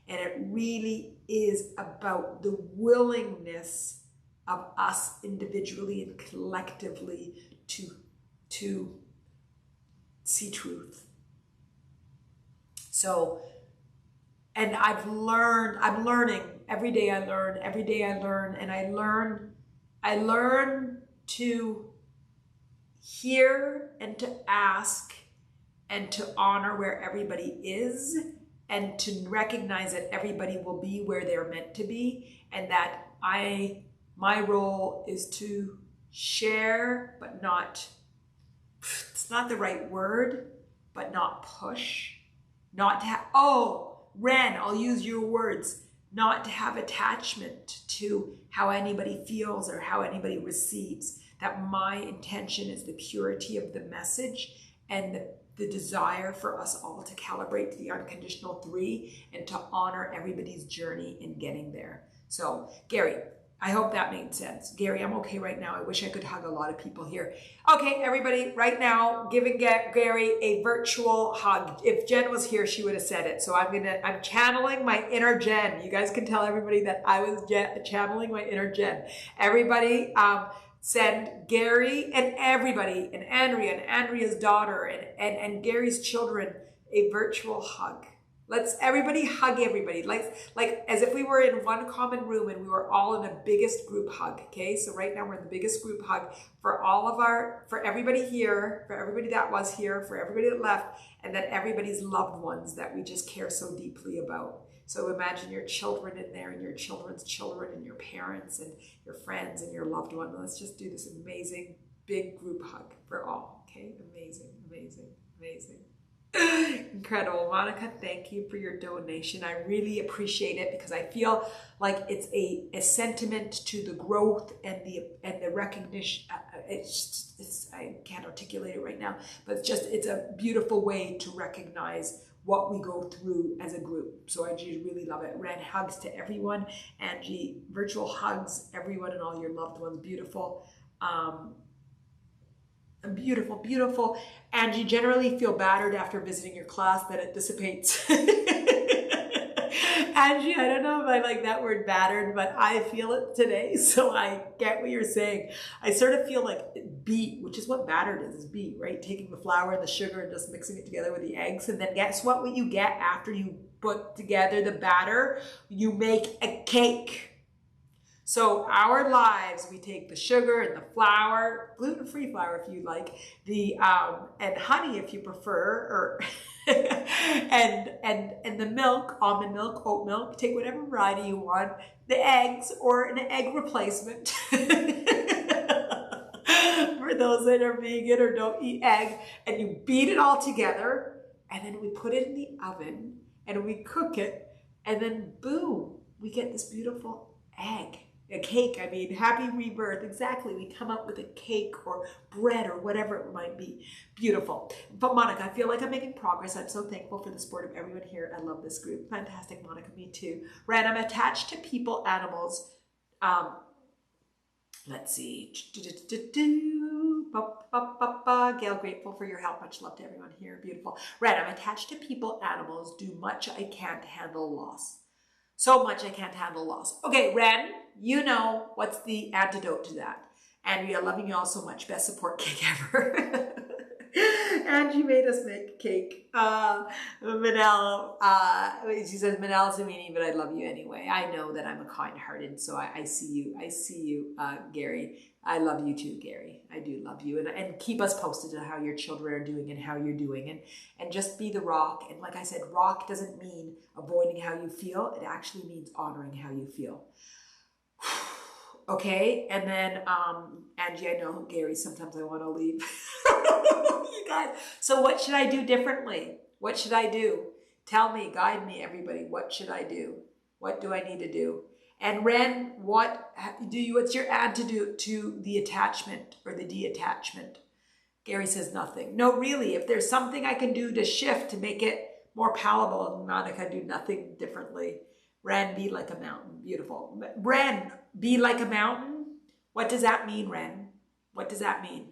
And it really is about the willingness of us individually and collectively to see truth. So, and I'm learning, every day I learn, and I learn to hear and to ask and to honor where everybody is, and to recognize that everybody will be where they're meant to be, and that my role is to share, but not, it's not the right word, but not push, not to have, Ren, I'll use your words, not to have attachment to how anybody feels or how anybody receives. That my intention is the purity of the message and the desire for us all to calibrate to the unconditional 3 and to honor everybody's journey in getting there. So, Gary, I hope that made sense. Gary, I'm okay right now. I wish I could hug a lot of people here. Okay, everybody, right now, giving Gary a virtual hug. If Jen was here, she would have said it. So I'm channeling my inner Jen. You guys can tell everybody that I was channeling my inner Jen. Everybody, send Gary and everybody, and Andrea and Andrea's daughter and Gary's children a virtual hug. Let's everybody hug everybody, like as if we were in one common room and we were all in a biggest group hug. Okay, so right now we're in the biggest group hug for for everybody here, for everybody that was here, for everybody that left, and then everybody's loved ones that we just care so deeply about. So imagine your children in there, and your children's children, and your parents, and your friends, and your loved one. Let's just do this amazing big group hug for all. Okay, amazing, amazing, amazing. Incredible. Monica, thank you for your donation. I really appreciate it, because I feel like it's a sentiment to the growth and the recognition. I can't articulate it right now, but it's a beautiful way to recognize what we go through as a group. So I just really love it. Ren, hugs to everyone. Angie, virtual hugs, everyone and all your loved ones. Beautiful. Beautiful, beautiful. Angie, generally feel battered after visiting your class, that it dissipates. Angie, I don't know if I like that word battered, but I feel it today, so I get what you're saying. I sort of feel like beet, which is what battered is beet, right? Taking the flour and the sugar and just mixing it together with the eggs, and then guess what you get after you put together the batter? You make a cake. So our lives, we take the sugar and the flour, gluten-free flour if you like, the and honey if you prefer, or and the milk, almond milk, oat milk, take whatever variety you want, the eggs or an egg replacement for those that are vegan or don't eat egg, and you beat it all together, and then we put it in the oven and we cook it, and then boom, we get this beautiful egg. A cake, I mean, happy rebirth. Exactly. We come up with a cake or bread or whatever it might be. Beautiful. But Monica, I feel like I'm making progress. I'm so thankful for the support of everyone here. I love this group. Fantastic, Monica. Me too. Right. I'm attached to people, animals. Let's see. Gail, grateful for your help. Much love to everyone here. Beautiful. Right. I'm attached to people, animals. Do much I can't handle loss. So much I can't handle loss. Okay, Ren, you know what's the antidote to that. Andrea, loving you all so much. Best support cake ever. Angie made us make cake. Manal, she says, Manal is a meaning, but I love you anyway. I know that I'm a kind-hearted, so I see you. I see you, Gary. I love you too, Gary. I do love you. And keep us posted on how your children are doing and how you're doing. And just be the rock. And like I said, rock doesn't mean avoiding how you feel. It actually means honoring how you feel. Okay? And then, Angie, I know, Gary, sometimes I want to leave. You guys. So what should I do differently? What should I do? Tell me, guide me, everybody. What should I do? What do I need to do? And Ren, what's your antidote to the attachment or the detachment? Gary says nothing. No, really, if there's something I can do to shift to make it more palatable, Monica, do nothing differently. Ren, be like a mountain. Beautiful. Ren, be like a mountain? What does that mean, Ren? What does that mean?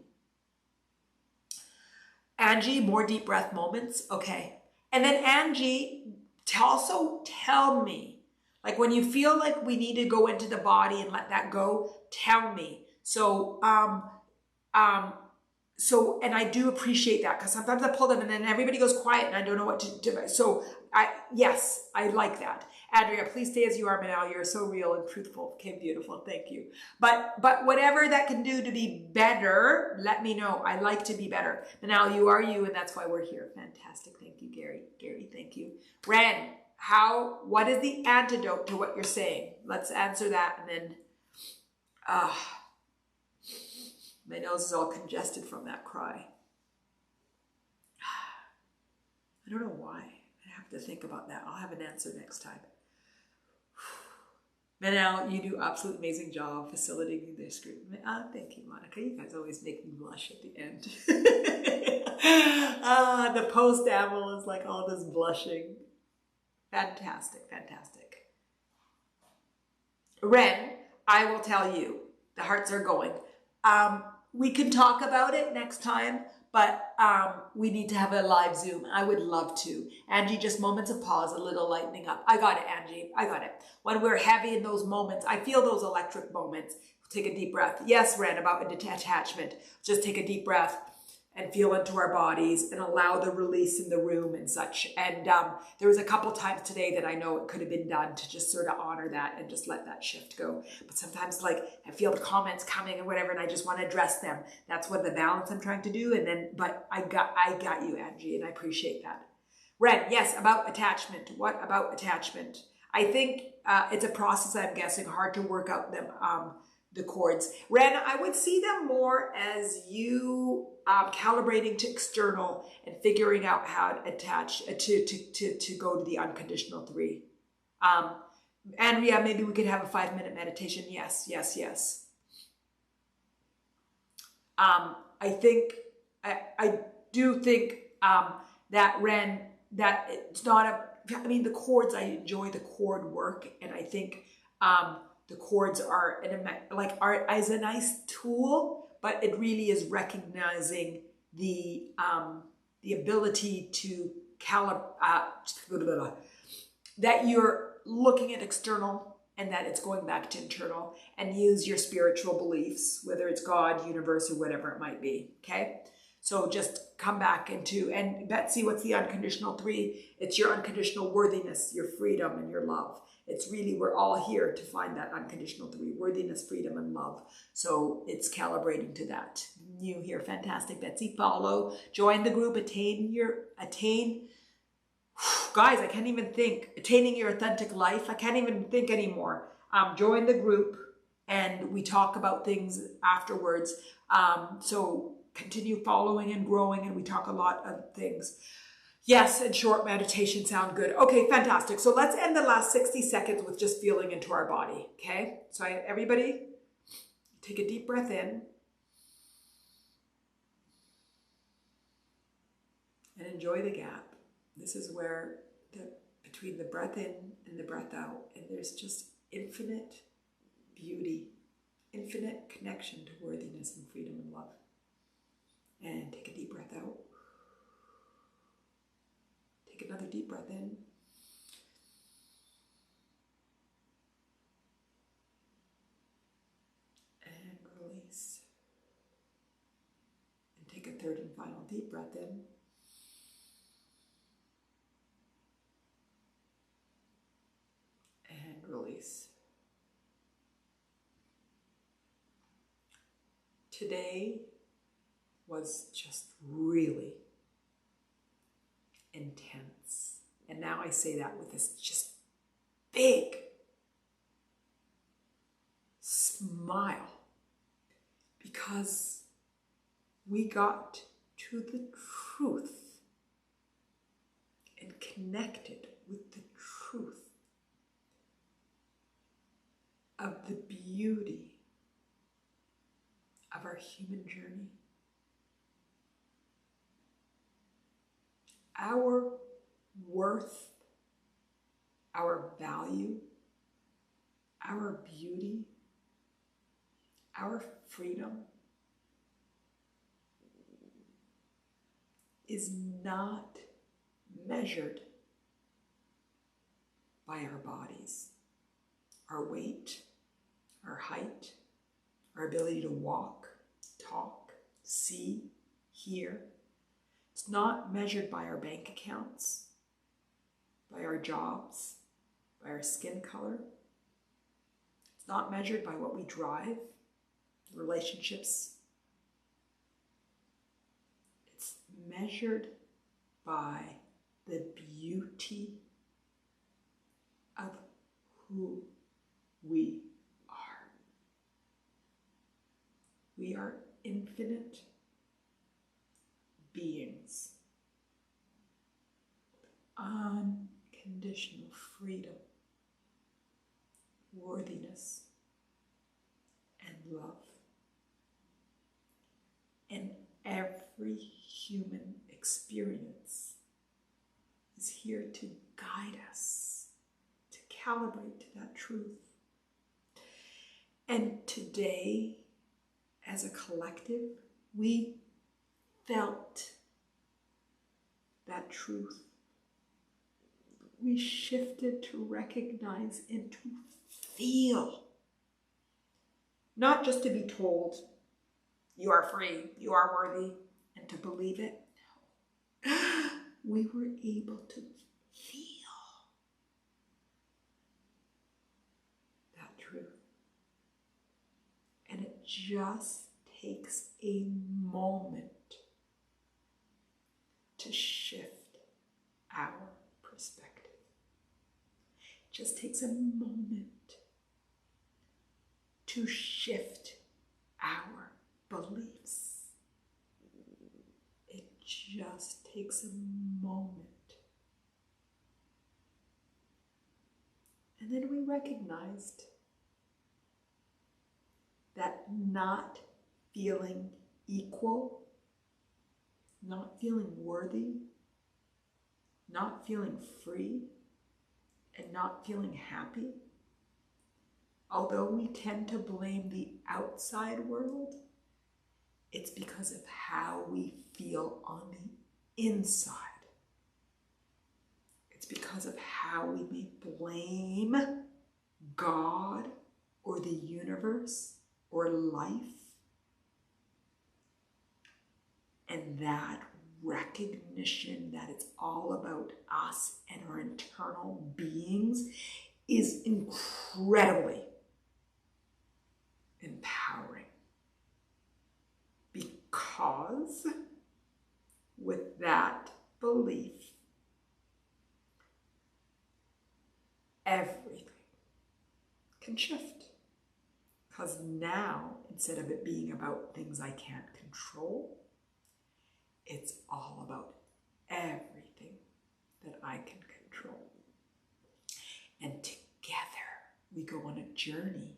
Angie, more deep breath moments. Okay. And then Angie, also tell me, like when you feel like we need to go into the body and let that go, tell me. So, and I do appreciate that, because sometimes I pull them and then everybody goes quiet and I don't know what to do. So yes, I like that. Andrea, please stay as you are, Manal. You're so real and truthful. Okay, beautiful. Thank you. But whatever that can do to be better, let me know. I like to be better. Manal, you are you, and that's why we're here. Fantastic. Thank you, Gary. Gary, thank you. Ren, what is the antidote to what you're saying? Let's answer that, and then, my nose is all congested from that cry. I don't know why. I have to think about that. I'll have an answer next time. Manal, you do absolutely amazing job facilitating this group. Thank you, Monica. You guys always make me blush at the end. The post-amble is like all this blushing. Fantastic, fantastic. Ren, I will tell you, the hearts are going. We can talk about it next time, but we need to have a live Zoom. I would love to. Angie, just moments of pause, a little lightening up. I got it, Angie. I got it. When we're heavy in those moments, I feel those electric moments. Take a deep breath. Yes, Ren, about a detachment. Just take a deep breath and feel into our bodies and allow the release in the room and such. And there was a couple times today that I know it could have been done to just sort of honor that and just let that shift go. But sometimes, like, I feel the comments coming and whatever, and I just want to address them. That's what the balance I'm trying to do. And then, but I got you, Angie, and I appreciate that. Ren, yes, about attachment. What about attachment? I think it's a process, I'm guessing, hard to work out them, the chords. Ren, I would see them more as you calibrating to external and figuring out how to attach to go to the unconditional 3. Andrea, maybe we could have a 5-minute meditation. Yes, yes, yes. I do think that, Ren, that it's not I mean, the chords, I enjoy the chord work, and I think the chords are as a nice tool, but it really is recognizing the ability to that you're looking at external and that it's going back to internal, and use your spiritual beliefs, whether it's God, universe, or whatever it might be. Okay. So just come back into, and Betsy, what's the unconditional 3? It's your unconditional worthiness, your freedom, and your love. It's really, we're all here to find that unconditional 3, worthiness, freedom, and love. So it's calibrating to that. New here, fantastic, Betsy. Follow, join the group, attain. Guys, I can't even think. Attaining your authentic life. I can't even think anymore. Join the group, and we talk about things afterwards. So continue following and growing, and we talk a lot of things. Yes, and short meditation sound good. Okay, fantastic. So let's end the last 60 seconds with just feeling into our body, okay? So everybody, take a deep breath in. And enjoy the gap. This is where between the breath in and the breath out, and there's just infinite beauty, infinite connection to worthiness and freedom and love. And take a deep breath out. Take another deep breath in. And release. And take a third and final deep breath in. And release. Today was just really intense. And now I say that with this just big smile, because we got to the truth and connected with the truth of the beauty of our human journey. Our worth, our value, our beauty, our freedom is not measured by our bodies, our weight, our height, our ability to walk, talk, see, hear. It's not measured by our bank accounts, by our jobs, by our skin color. It's not measured by what we drive, relationships. It's measured by the beauty of who we are. We are infinite beings, unconditional freedom, worthiness, and love. And every human experience is here to guide us, to calibrate to that truth. And today, as a collective, we felt that truth. We shifted to recognize and to feel. Not just to be told, you are free, you are worthy, and to believe it. No. We were able to feel that truth. And it just takes a moment to shift our perspective. It just takes a moment to shift our beliefs. It just takes a moment. And then we recognized that not feeling equal, not feeling worthy, not feeling free and not feeling happy, although we tend to blame the outside world, it's because of how we feel on the inside. It's because of how we may blame God or the universe or life. And that recognition that it's all about us and our internal beings is incredibly empowering. Because with that belief, everything can shift. Because now, instead of it being about things I can't control, it's all about everything that I can control. And together we go on a journey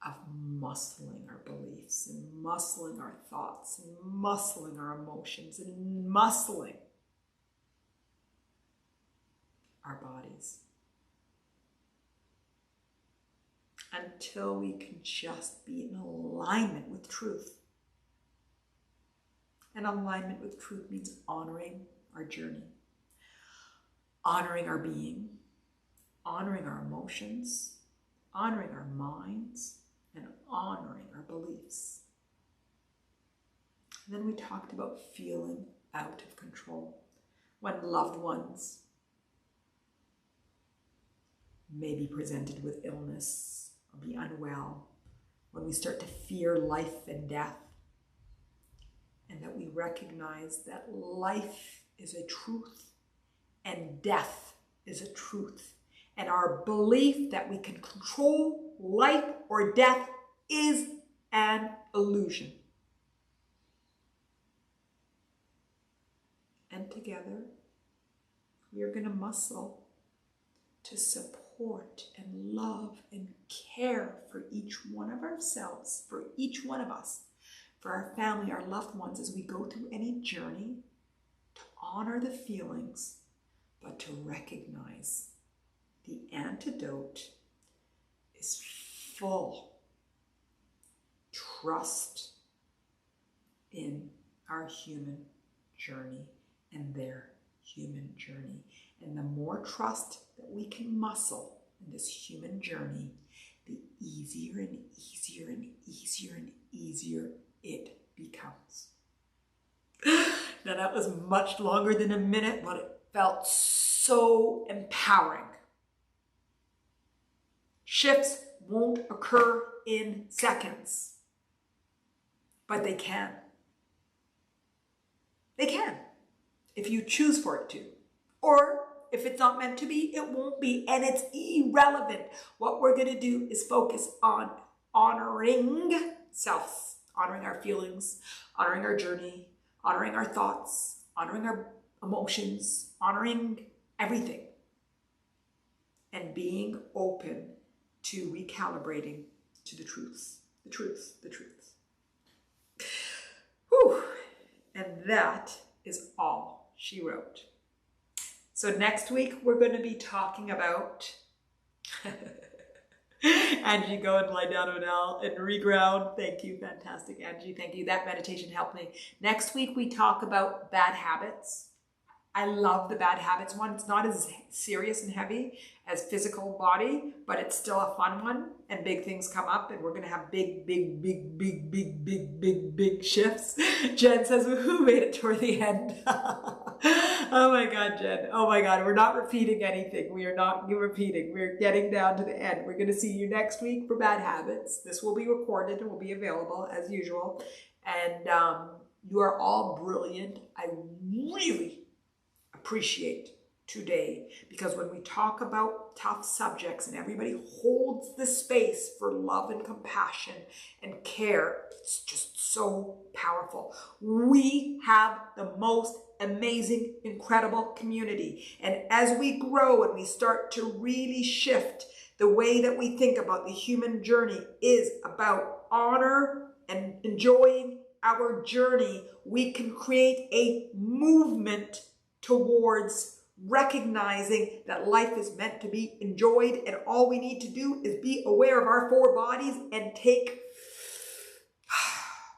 of muscling our beliefs and muscling our thoughts and muscling our emotions and muscling our bodies until we can just be in alignment with truth. And alignment with truth means honoring our journey, honoring our being, honoring our emotions, honoring our minds, and honoring our beliefs. And then we talked about feeling out of control when loved ones may be presented with illness or be unwell, when we start to fear life and death, and that we recognize that life is a truth and death is a truth. And our belief that we can control life or death is an illusion. And together, we are going to muscle to support and love and care for each one of ourselves, for each one of us, for our family, our loved ones, as we go through any journey, to honor the feelings, but to recognize the antidote is full trust in our human journey and their human journey. And the more trust that we can muscle in this human journey, the easier and easier and easier and easier it becomes. Now that was much longer than a minute, but it felt so empowering. Shifts won't occur in seconds, but they can. They can, if you choose for it to. Or if it's not meant to be, it won't be, and it's irrelevant. What we're going to do is focus on honoring self, honoring our feelings, honoring our journey, honoring our thoughts, honoring our emotions, honoring everything, and being open to recalibrating to the truth, the truth, the truth. Whew. And that is all she wrote. So next week, we're going to be talking about Angie, go and lie down, Manal, and reground. Thank you. Fantastic, Angie. Thank you. That meditation helped me. Next week, we talk about bad habits. I love the bad habits one. It's not as serious and heavy as physical body, but it's still a fun one. And big things come up, and we're going to have big shifts. Jen says, who made it toward the end? Oh my God, Jen. Oh my God. We're not repeating anything. We are not repeating. We're getting down to the end. We're going to see you next week for bad habits. This will be recorded and will be available as usual. And you are all brilliant. I really appreciate today, because when we talk about tough subjects and everybody holds the space for love and compassion and care, it's just so powerful. We have the most amazing, incredible community. And as we grow and we start to really shift the way that we think about the human journey is about honor and enjoying our journey, we can create a movement towards recognizing that life is meant to be enjoyed, and all we need to do is be aware of our 4 bodies and take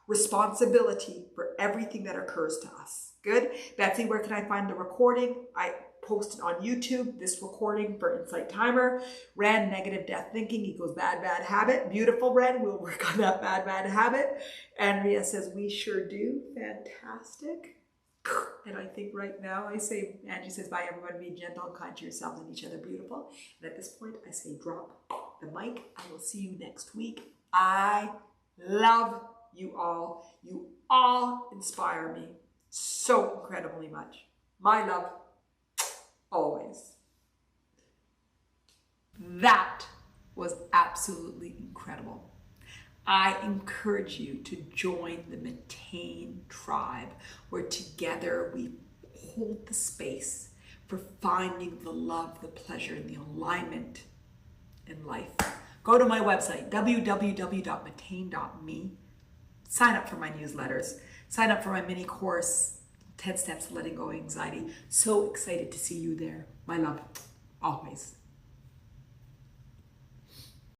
responsibility for everything that occurs to us. Good. Betsy, where can I find the recording? I posted on YouTube this recording for InsightTimer. Ren, negative death thinking equals bad habit. Beautiful, Ren. We'll work on that bad habit. Andrea says, we sure do. Fantastic. And I think right now I say, Angie says, bye everyone, be gentle and kind to yourselves and each other. Beautiful. And at this point I say, drop the mic. I will see you next week. I love you all. You all inspire me so incredibly much. My love, always. That was absolutely incredible. I encourage you to join the Mattain tribe, where together we hold the space for finding the love, the pleasure, and the alignment in life. Go to my website, www.Mattain.me. Sign up for my newsletters. Sign up for my mini course, 10 Steps to Letting Go of Anxiety. So excited to see you there. My love, always.